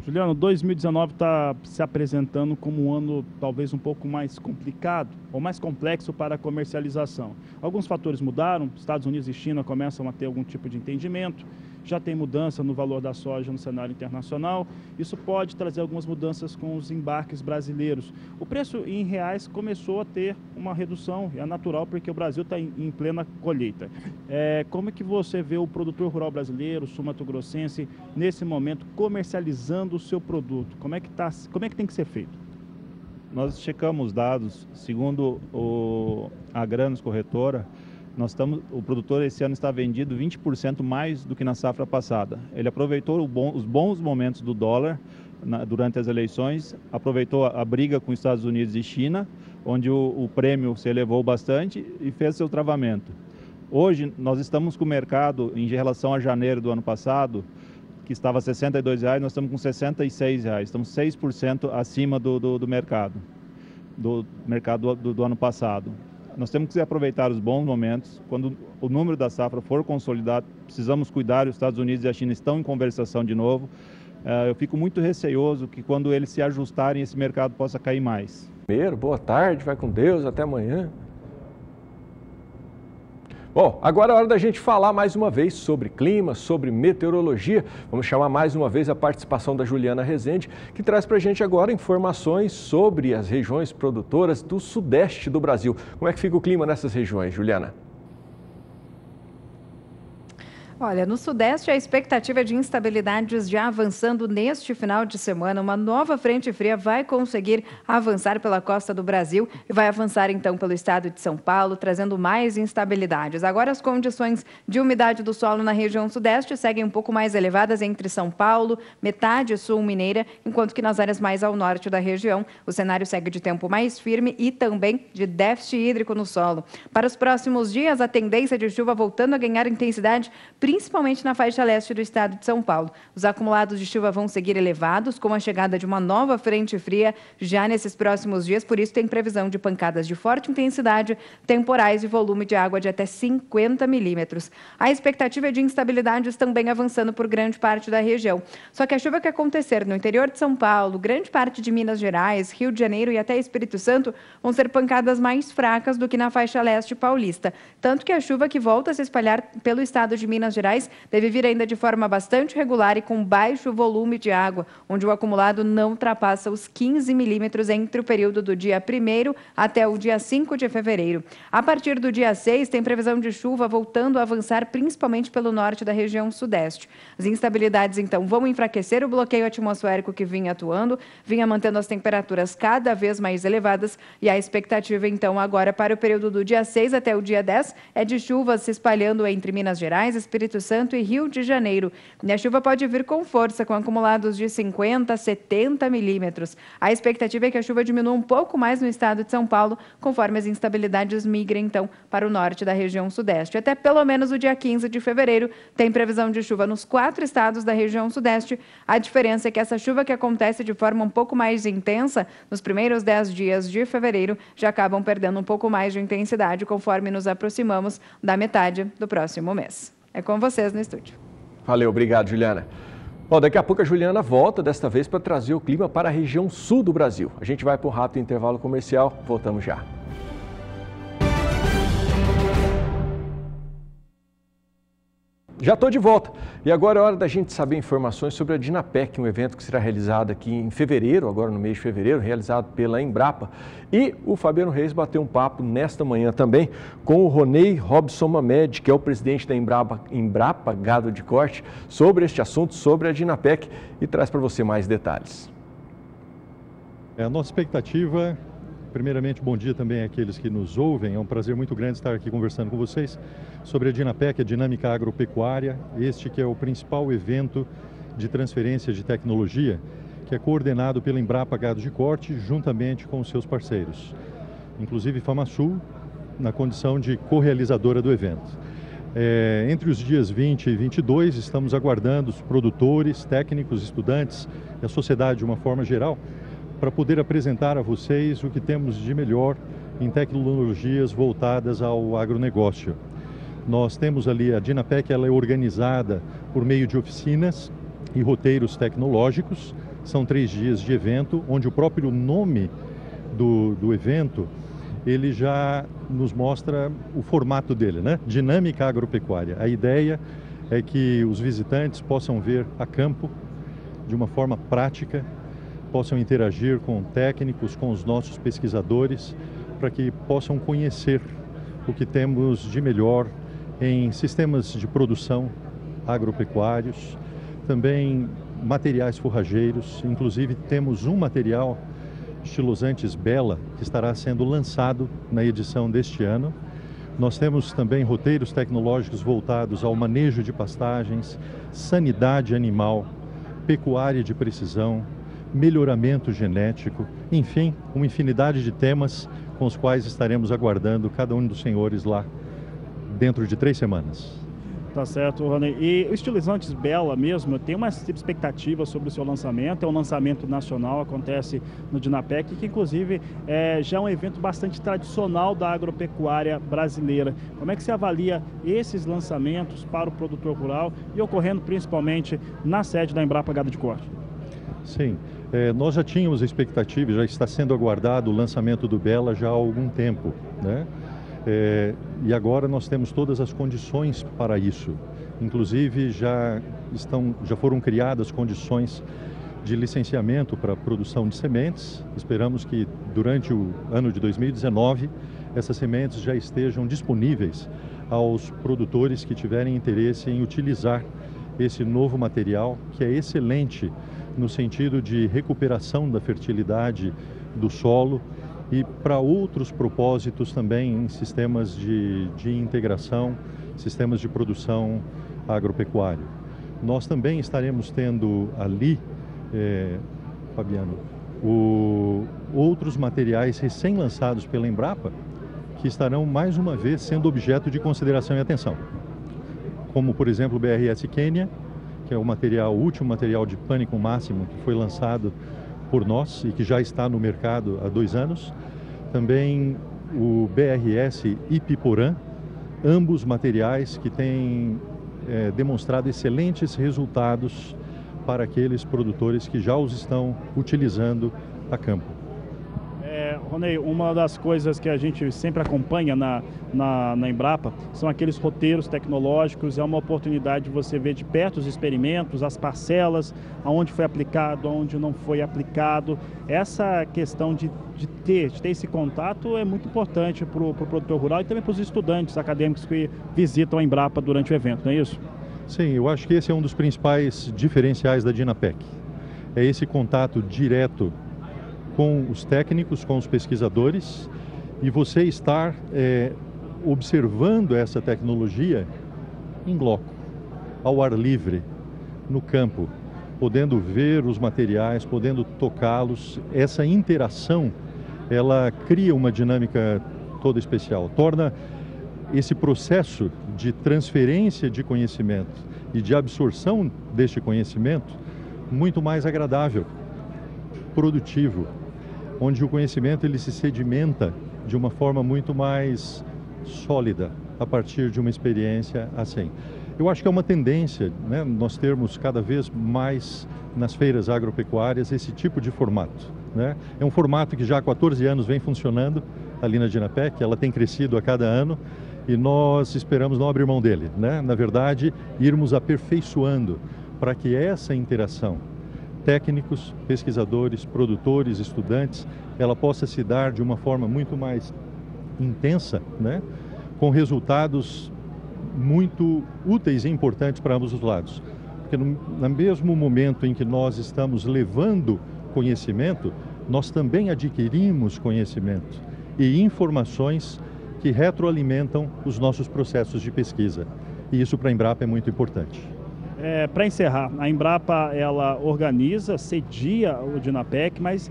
Juliano, 2019 está se apresentando como um ano talvez um pouco mais complicado ou mais complexo para a comercialização. Alguns fatores mudaram, Estados Unidos e China começam a ter algum tipo de entendimento, já tem mudança no valor da soja no cenário internacional, isso pode trazer algumas mudanças com os embarques brasileiros. O preço em reais começou a ter uma redução, é natural porque o Brasil está em plena colheita. Como é que você vê o produtor rural brasileiro, sul-mato-grossense, nesse momento comercializando o seu produto? Como é que tem que ser feito? Nós checamos dados, segundo a Agranos Corretora, o produtor esse ano está vendido 20% mais do que na safra passada. Ele aproveitou os bons momentos do dólar durante as eleições, aproveitou a briga com os Estados Unidos e China, onde o prêmio se elevou bastante e fez seu travamento. Hoje nós estamos com o mercado, em relação a janeiro do ano passado, que estava a R$ 62,00, nós estamos com R$ 66,00, estamos 6% acima do mercado do ano passado. Nós temos que aproveitar os bons momentos. Quando o número da safra for consolidado, precisamos cuidar. Os Estados Unidos e a China estão em conversação de novo. Eu fico muito receoso que quando eles se ajustarem, esse mercado possa cair mais. Primeiro, boa tarde, vai com Deus, até amanhã. Bom, agora é hora da gente falar mais uma vez sobre clima, sobre meteorologia. Vamos chamar mais uma vez a participação da Juliana Rezende, que traz para a gente agora informações sobre as regiões produtoras do sudeste do Brasil. Como é que fica o clima nessas regiões, Juliana? Olha, no Sudeste, a expectativa de instabilidades já avançando neste final de semana. Uma nova frente fria vai conseguir avançar pela costa do Brasil e vai avançar, então, pelo estado de São Paulo, trazendo mais instabilidades. Agora, as condições de umidade do solo na região Sudeste seguem um pouco mais elevadas entre São Paulo, metade sul mineira, enquanto que nas áreas mais ao norte da região, o cenário segue de tempo mais firme e também de déficit hídrico no solo. Para os próximos dias, a tendência de chuva voltando a ganhar intensidade, principalmente na faixa leste do estado de São Paulo. Os acumulados de chuva vão seguir elevados, com a chegada de uma nova frente fria já nesses próximos dias, por isso tem previsão de pancadas de forte intensidade, temporais e volume de água de até 50 milímetros. A expectativa é de instabilidades também avançando por grande parte da região. Só que a chuva que acontecer no interior de São Paulo, grande parte de Minas Gerais, Rio de Janeiro e até Espírito Santo vão ser pancadas mais fracas do que na faixa leste paulista. Tanto que a chuva que volta a se espalhar pelo estado de Minas Gerais deve vir ainda de forma bastante regular e com baixo volume de água, onde o acumulado não ultrapassa os 15 milímetros entre o período do dia 1º até o dia 5 de fevereiro. A partir do dia 6, tem previsão de chuva voltando a avançar principalmente pelo norte da região sudeste. As instabilidades, então, vão enfraquecer o bloqueio atmosférico que vinha atuando, vinha mantendo as temperaturas cada vez mais elevadas e a expectativa, então, agora para o período do dia 6 até o dia 10 é de chuvas se espalhando entre Minas Gerais, Espírito Santo e Rio de Janeiro. E a chuva pode vir com força, com acumulados de 50 a 70 milímetros. A expectativa é que a chuva diminua um pouco mais no estado de São Paulo, conforme as instabilidades migrem, então, para o norte da região sudeste. Até pelo menos o dia 15 de fevereiro, tem previsão de chuva nos 4 estados da região sudeste. A diferença é que essa chuva que acontece de forma um pouco mais intensa, nos primeiros 10 dias de fevereiro, já acabam perdendo um pouco mais de intensidade, conforme nos aproximamos da metade do próximo mês. É com vocês no estúdio. Valeu, obrigado, Juliana. Bom, daqui a pouco a Juliana volta, desta vez para trazer o clima para a região sul do Brasil. A gente vai para um rápido intervalo comercial, voltamos já. Já estou de volta e agora é hora da gente saber informações sobre a Dinapec, um evento que será realizado aqui em fevereiro, agora no mês de fevereiro, realizado pela Embrapa. E o Fabiano Reis bateu um papo nesta manhã também com o Ronei Robson Mamed, que é o presidente da Embrapa Gado de Corte, sobre este assunto, sobre a Dinapec, e traz para você mais detalhes. A nossa expectativa, primeiramente, bom dia também àqueles que nos ouvem. É um prazer muito grande estar aqui conversando com vocês sobre a Dinapec, a Dinâmica Agropecuária, este que é o principal evento de transferência de tecnologia, que é coordenado pela Embrapa Gado de Corte, juntamente com os seus parceiros, inclusive FamaSul, na condição de co-realizadora do evento. Entre os dias 20 e 22, estamos aguardando os produtores, técnicos, estudantes e a sociedade de uma forma geral, para poder apresentar a vocês o que temos de melhor em tecnologias voltadas ao agronegócio. Nós temos ali, a Dinapec, ela é organizada por meio de oficinas e roteiros tecnológicos. São 3 dias de evento, onde o próprio nome do evento, ele já nos mostra o formato dele, né? Dinâmica Agropecuária. A ideia é que os visitantes possam ver a campo de uma forma prática, possam interagir com técnicos, com os nossos pesquisadores, para que possam conhecer o que temos de melhor em sistemas de produção agropecuários, também materiais forrageiros. Inclusive temos um material, Estilosantes Bela, que estará sendo lançado na edição deste ano. Nós temos também roteiros tecnológicos voltados ao manejo de pastagens, sanidade animal, pecuária de precisão, melhoramento genético, enfim, uma infinidade de temas com os quais estaremos aguardando cada um dos senhores lá dentro de 3 semanas. Tá certo, Rony. E o Estilosantes Bela mesmo, tem uma expectativa sobre o seu lançamento, é um lançamento nacional, acontece no Dinapec, que inclusive já é um evento bastante tradicional da agropecuária brasileira. Como é que você avalia esses lançamentos para o produtor rural e ocorrendo principalmente na sede da Embrapa Gado de Corte? Sim, nós já tínhamos a expectativa, já está sendo aguardado o lançamento do Bela já há algum tempo, né? E agora nós temos todas as condições para isso. Inclusive já foram criadas condições de licenciamento para a produção de sementes. Esperamos que durante o ano de 2019 essas sementes já estejam disponíveis aos produtores que tiverem interesse em utilizar esse novo material, que é excelente no sentido de recuperação da fertilidade do solo e para outros propósitos também em sistemas de integração, sistemas de produção agropecuária. Nós também estaremos tendo ali, Fabiano, outros materiais recém-lançados pela Embrapa que estarão mais uma vez sendo objeto de consideração e atenção, como por exemplo o BRS Quênia, que é o último material de pânico máximo que foi lançado por nós e que já está no mercado há 2 anos. Também o BRS Ipiporã, ambos materiais que têm demonstrado excelentes resultados para aqueles produtores que já os estão utilizando a campo. Ronei, uma das coisas que a gente sempre acompanha na Embrapa são aqueles roteiros tecnológicos. É uma oportunidade de você ver de perto os experimentos, as parcelas, aonde foi aplicado, aonde não foi aplicado. Essa questão de ter esse contato é muito importante para o produtor rural e também para os estudantes acadêmicos que visitam a Embrapa durante o evento, não é isso? Sim, eu acho que esse é um dos principais diferenciais da Dinapec. É esse contato direto com os técnicos, com os pesquisadores, e você estar observando essa tecnologia em loco, ao ar livre, no campo, podendo ver os materiais, podendo tocá-los. Essa interação, ela cria uma dinâmica toda especial, torna esse processo de transferência de conhecimento e de absorção deste conhecimento muito mais agradável, produtivo, onde o conhecimento ele se sedimenta de uma forma muito mais sólida a partir de uma experiência assim. Eu acho que é uma tendência, né, nós termos cada vez mais nas feiras agropecuárias esse tipo de formato, né? É um formato que já há 14 anos vem funcionando ali na Dinapec, ela tem crescido a cada ano e nós esperamos não abrir mão dele, né? Na verdade, irmos aperfeiçoando para que essa interação, técnicos, pesquisadores, produtores, estudantes, ela possa se dar de uma forma muito mais intensa, né? Com resultados muito úteis e importantes para ambos os lados. Porque no mesmo momento em que nós estamos levando conhecimento, nós também adquirimos conhecimento e informações que retroalimentam os nossos processos de pesquisa. E isso para a Embrapa é muito importante. Para encerrar, a Embrapa ela organiza, cedia o Dinapec, mas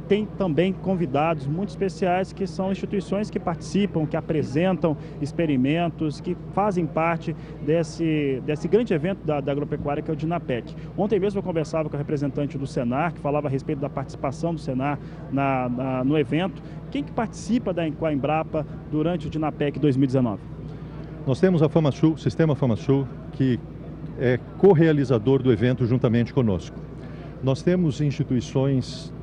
tem também convidados muito especiais que são instituições que participam, que apresentam experimentos, que fazem parte desse grande evento da agropecuária que é o Dinapec. Ontem mesmo eu conversava com a representante do Senar, que falava a respeito da participação do Senar no evento. Quem que participa com a Embrapa durante o Dinapec 2019? Nós temos a FamaSul, o Sistema FamaSul, que é co-realizador do evento juntamente conosco. Nós temos instituições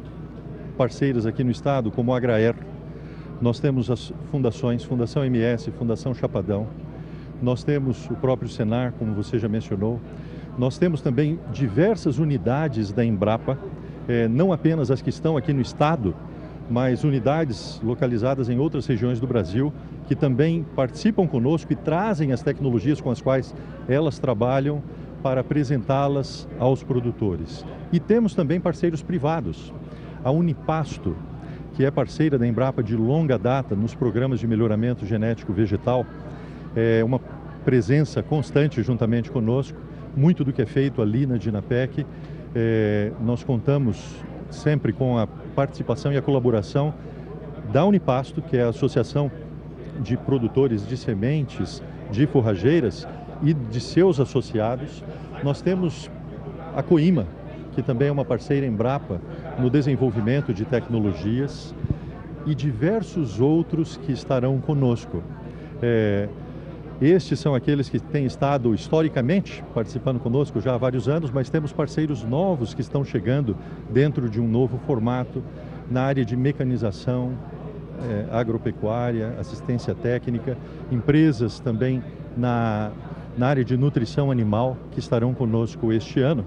parceiras aqui no estado, como a Agraer, nós temos as fundações, Fundação MS, Fundação Chapadão, nós temos o próprio Senar, como você já mencionou, nós temos também diversas unidades da Embrapa, não apenas as que estão aqui no estado, mas unidades localizadas em outras regiões do Brasil, que também participam conosco e trazem as tecnologias com as quais elas trabalham para apresentá-las aos produtores. E temos também parceiros privados. A Unipasto, que é parceira da Embrapa de longa data nos programas de melhoramento genético vegetal, é uma presença constante juntamente conosco. Muito do que é feito ali na Dinapec, nós contamos sempre com a participação e a colaboração da Unipasto, que é a Associação de Produtores de Sementes de Forrageiras, e de seus associados. Nós temos a Coima, que também é uma parceira Embrapa no desenvolvimento de tecnologias, e diversos outros que estarão conosco. Estes são aqueles que têm estado historicamente participando conosco já há vários anos, mas temos parceiros novos que estão chegando dentro de um novo formato na área de mecanização, agropecuária, assistência técnica, empresas também na área de nutrição animal que estarão conosco este ano.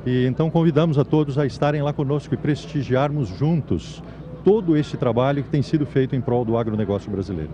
E então convidamos a todos a estarem lá conosco e prestigiarmos juntos todo este trabalho que tem sido feito em prol do agronegócio brasileiro.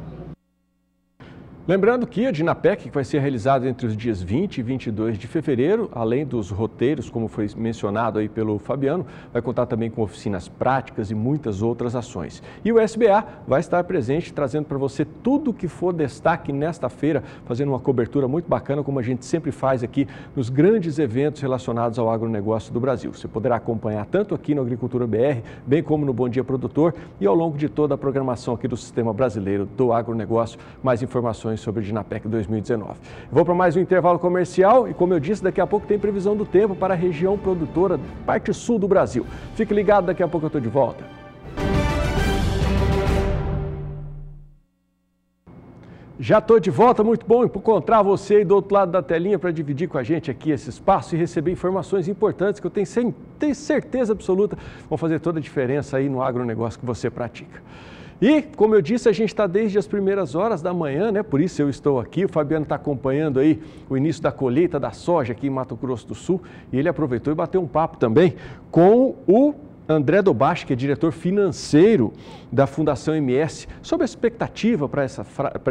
Lembrando que a Dinapec, que vai ser realizada entre os dias 20 e 22 de fevereiro, além dos roteiros, como foi mencionado aí pelo Fabiano, vai contar também com oficinas práticas e muitas outras ações. E o SBA vai estar presente, trazendo para você tudo que for destaque nesta feira, fazendo uma cobertura muito bacana, como a gente sempre faz aqui nos grandes eventos relacionados ao agronegócio do Brasil. Você poderá acompanhar tanto aqui no Agricultura BR, bem como no Bom Dia Produtor e ao longo de toda a programação aqui do Sistema Brasileiro do Agronegócio. Mais informações sobre o Dinapec 2019. Vou para mais um intervalo comercial e, como eu disse, daqui a pouco tem previsão do tempo para a região produtora, parte sul do Brasil. Fique ligado, daqui a pouco eu estou de volta. Já estou de volta, muito bom encontrar você aí do outro lado da telinha para dividir com a gente aqui esse espaço e receber informações importantes que eu tenho certeza absoluta vão fazer toda a diferença aí no agronegócio que você pratica. E, como eu disse, a gente está desde as primeiras horas da manhã, né? Por isso eu estou aqui. O Fabiano está acompanhando aí o início da colheita da soja aqui em Mato Grosso do Sul. E ele aproveitou e bateu um papo também com o André Dobache, que é diretor financeiro da Fundação MS, sobre a expectativa para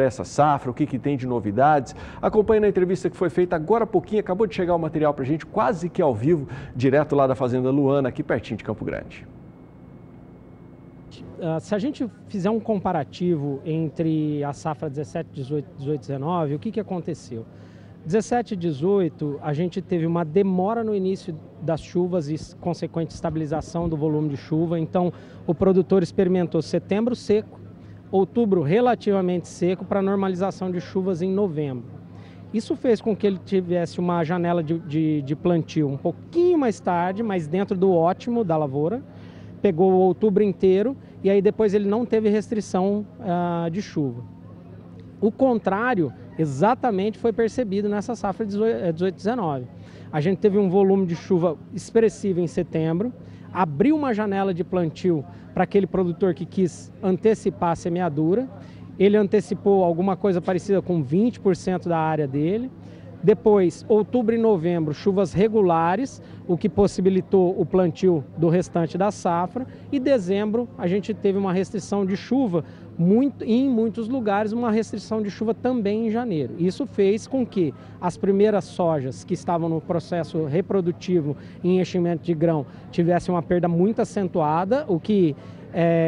essa safra, o que tem de novidades. Acompanhe na entrevista que foi feita agora há pouquinho, acabou de chegar o material para a gente, quase que ao vivo, direto lá da Fazenda Luana, aqui pertinho de Campo Grande. Se a gente fizer um comparativo entre a safra 17, 18, 19, o que aconteceu? 17 e 18, a gente teve uma demora no início das chuvas e consequente estabilização do volume de chuva. Então, o produtor experimentou setembro seco, outubro relativamente seco para normalização de chuvas em novembro. Isso fez com que ele tivesse uma janela de plantio um pouquinho mais tarde, mas dentro do ótimo da lavoura. Pegou o outubro inteiro e aí depois ele não teve restrição de chuva. O contrário exatamente foi percebido nessa safra 18-19. A gente teve um volume de chuva expressivo em setembro, abriu uma janela de plantio para aquele produtor que quis antecipar a semeadura ele antecipou alguma coisa parecida com 20% da área dele. Depois, outubro e novembro, chuvas regulares, o que possibilitou o plantio do restante da safra. E dezembro, a gente teve uma restrição de chuva, em muitos lugares, uma restrição de chuva também em janeiro. Isso fez com que as primeiras sojas que estavam no processo reprodutivo em enchimento de grão tivessem uma perda muito acentuada, o que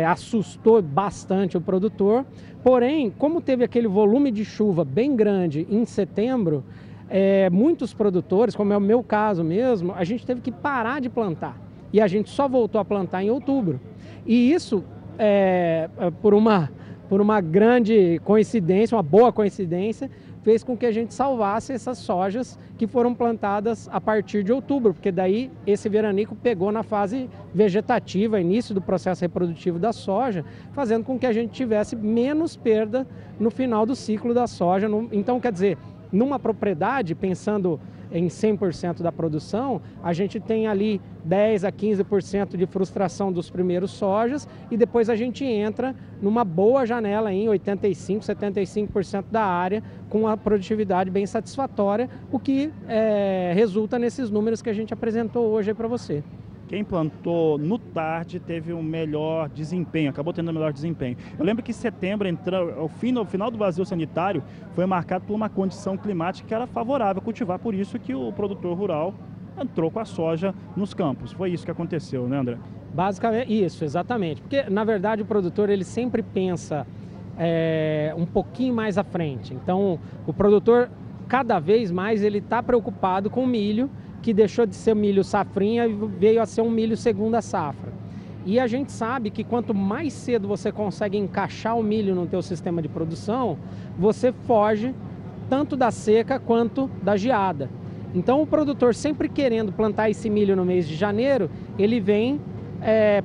assustou bastante o produtor. Porém, como teve aquele volume de chuva bem grande em setembro, muitos produtores, como é o meu caso mesmo, a gente teve que parar de plantar. E a gente só voltou a plantar em outubro. E isso, por uma grande coincidência, uma boa coincidência, fez com que a gente salvasse essas sojas que foram plantadas a partir de outubro, porque daí esse veranico pegou na fase vegetativa, início do processo reprodutivo da soja, fazendo com que a gente tivesse menos perda no final do ciclo da soja. Então, quer dizer, numa propriedade, pensando em 100% da produção, a gente tem ali 10 a 15% de frustração dos primeiros sojas e depois a gente entra numa boa janela em 85%, 75% da área com a produtividade bem satisfatória, o que resulta nesses números que a gente apresentou hoje para você. Quem plantou no tarde teve um melhor desempenho, acabou tendo um melhor desempenho. Eu lembro que setembro, o final do vazio sanitário, foi marcado por uma condição climática que era favorável a cultivar, por isso que o produtor rural entrou com a soja nos campos. Foi isso que aconteceu, né, André? Basicamente isso, exatamente. Porque, na verdade, o produtor ele sempre pensa um pouquinho mais à frente. Então, o produtor, cada vez mais, ele está preocupado com o milho, que deixou de ser milho safrinha e veio a ser um milho segunda safra. E a gente sabe que quanto mais cedo você consegue encaixar o milho no teu sistema de produção, você foge tanto da seca quanto da geada. Então o produtor, sempre querendo plantar esse milho no mês de janeiro, ele vem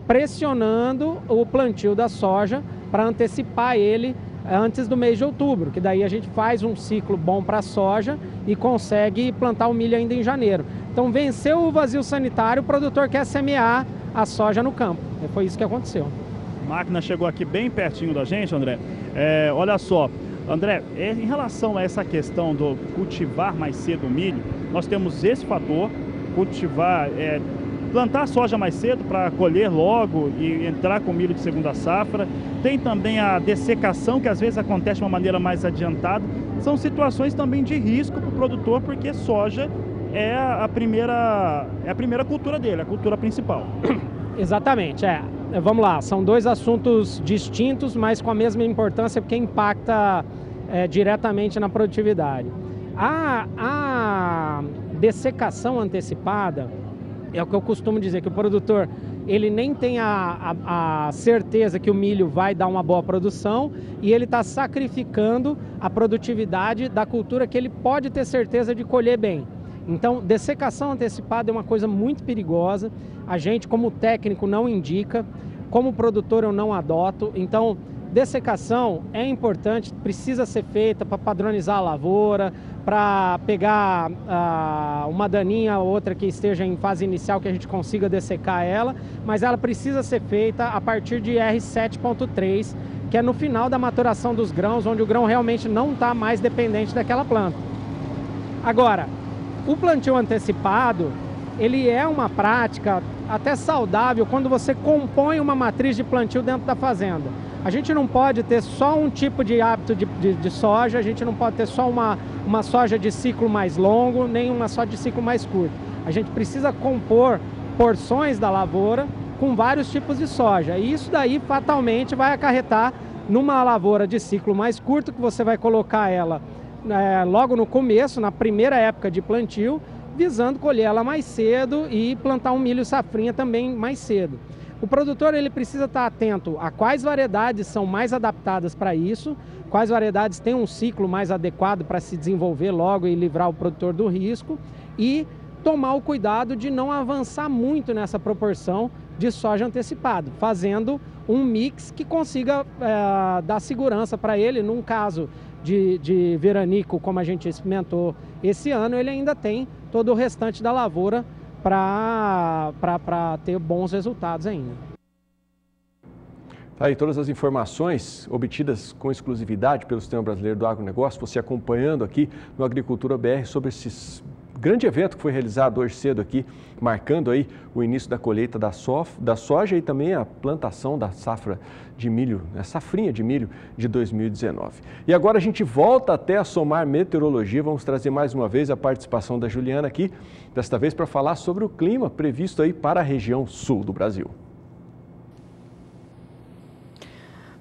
pressionando o plantio da soja para antecipar ele antes do mês de outubro, que daí a gente faz um ciclo bom para a soja e consegue plantar o milho ainda em janeiro. Então venceu o vazio sanitário, o produtor quer semear a soja no campo. E foi isso que aconteceu. A máquina chegou aqui bem pertinho da gente, André. Olha só, André, em relação a essa questão do cultivar mais cedo o milho, nós temos esse fator, plantar soja mais cedo para colher logo e entrar com milho de segunda safra. Tem também a dessecação, que às vezes acontece de uma maneira mais adiantada. São situações também de risco para o produtor, porque soja é a primeira cultura dele, a cultura principal. Exatamente, vamos lá, são dois assuntos distintos, mas com a mesma importância, porque impacta diretamente na produtividade. A dessecação antecipada é o que eu costumo dizer, que o produtor ele nem tem a certeza que o milho vai dar uma boa produção e ele está sacrificando a produtividade da cultura que ele pode ter certeza de colher bem. Então, dessecação antecipada é uma coisa muito perigosa. A gente, como técnico, não indica. Como produtor, eu não adoto. Então, dessecação é importante, precisa ser feita para padronizar a lavoura, para pegar uma daninha ou outra que esteja em fase inicial que a gente consiga dessecar ela, mas ela precisa ser feita a partir de R7.3, que é no final da maturação dos grãos, onde o grão realmente não está mais dependente daquela planta. Agora, o plantio antecipado, ele é uma prática até saudável quando você compõe uma matriz de plantio dentro da fazenda. A gente não pode ter só um tipo de hábito de soja, a gente não pode ter só uma soja de ciclo mais longo, nem uma só de ciclo mais curto. A gente precisa compor porções da lavoura com vários tipos de soja. E isso daí fatalmente vai acarretar numa lavoura de ciclo mais curto, que você vai colocar ela logo no começo, na primeira época de plantio, visando colher ela mais cedo e plantar um milho safrinha também mais cedo. O produtor ele precisa estar atento a quais variedades são mais adaptadas para isso, quais variedades têm um ciclo mais adequado para se desenvolver logo e livrar o produtor do risco, e tomar o cuidado de não avançar muito nessa proporção de soja antecipado, fazendo um mix que consiga dar segurança para ele. Num caso de veranico, como a gente experimentou esse ano, ele ainda tem todo o restante da lavoura para ter bons resultados ainda. Aí todas as informações obtidas com exclusividade pelo Sistema Brasileiro do Agronegócio, você acompanhando aqui no Agricultura BR sobre esse grande evento que foi realizado hoje cedo aqui, marcando aí o início da colheita da soja e também a plantação da safra de milho, a safrinha de milho de 2019. E agora a gente volta até a Somar Meteorologia, vamos trazer mais uma vez a participação da Juliana aqui, desta vez para falar sobre o clima previsto aí para a região sul do Brasil.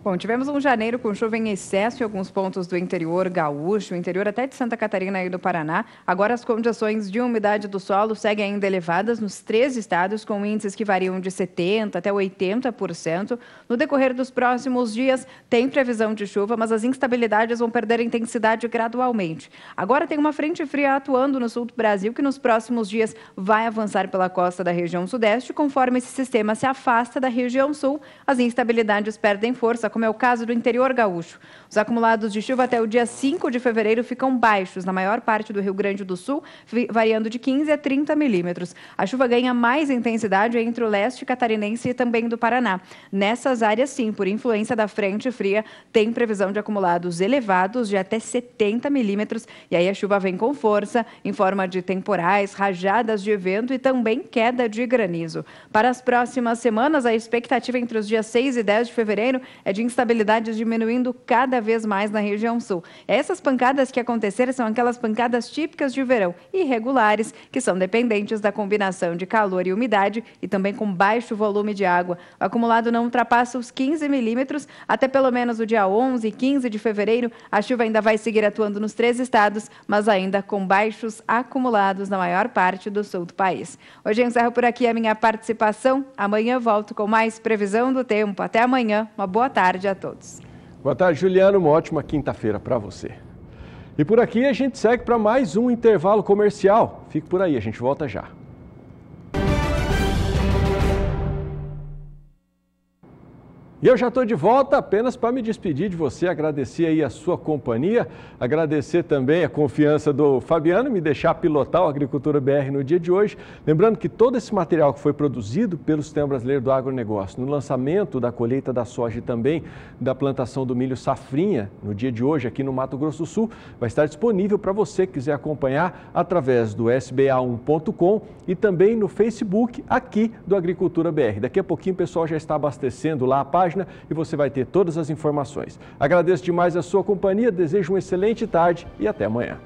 Bom, tivemos um janeiro com chuva em excesso em alguns pontos do interior gaúcho, interior até de Santa Catarina e do Paraná. Agora as condições de umidade do solo seguem ainda elevadas nos 3 estados, com índices que variam de 70% até 80%. No decorrer dos próximos dias, tem previsão de chuva, mas as instabilidades vão perder intensidade gradualmente. Agora tem uma frente fria atuando no sul do Brasil, que nos próximos dias vai avançar pela costa da região sudeste. Conforme esse sistema se afasta da região sul, as instabilidades perdem força, como é o caso do interior gaúcho. Os acumulados de chuva até o dia 5 de fevereiro ficam baixos na maior parte do Rio Grande do Sul, variando de 15 a 30 milímetros. A chuva ganha mais intensidade entre o leste catarinense e também do Paraná. Nessas áreas, sim, por influência da frente fria, tem previsão de acumulados elevados de até 70 milímetros. E aí a chuva vem com força, em forma de temporais, rajadas de vento e também queda de granizo. Para as próximas semanas, a expectativa entre os dias 6 e 10 de fevereiro é de instabilidades diminuindo cada vez mais na região sul. Essas pancadas que aconteceram são aquelas pancadas típicas de verão, irregulares, que são dependentes da combinação de calor e umidade e também com baixo volume de água. O acumulado não ultrapassa os 15 milímetros, até pelo menos o dia 11 e 15 de fevereiro. A chuva ainda vai seguir atuando nos 3 estados, mas ainda com baixos acumulados na maior parte do sul do país. Hoje eu encerro por aqui a minha participação. Amanhã volto com mais previsão do tempo. Até amanhã. Uma boa tarde a todos. Boa tarde, Juliano. Uma ótima quinta-feira para você. E por aqui a gente segue para mais um intervalo comercial. Fique por aí, a gente volta já. E eu já estou de volta apenas para me despedir de você, agradecer aí a sua companhia, agradecer também a confiança do Fabiano, me deixar pilotar o Agricultura BR no dia de hoje. Lembrando que todo esse material que foi produzido pelo Sistema Brasileiro do Agronegócio, no lançamento da colheita da soja e também da plantação do milho safrinha, no dia de hoje aqui no Mato Grosso do Sul, vai estar disponível para você que quiser acompanhar através do sba1.com e também no Facebook aqui do Agricultura BR. Daqui a pouquinho o pessoal já está abastecendo lá a página e você vai ter todas as informações. Agradeço demais a sua companhia, desejo uma excelente tarde e até amanhã.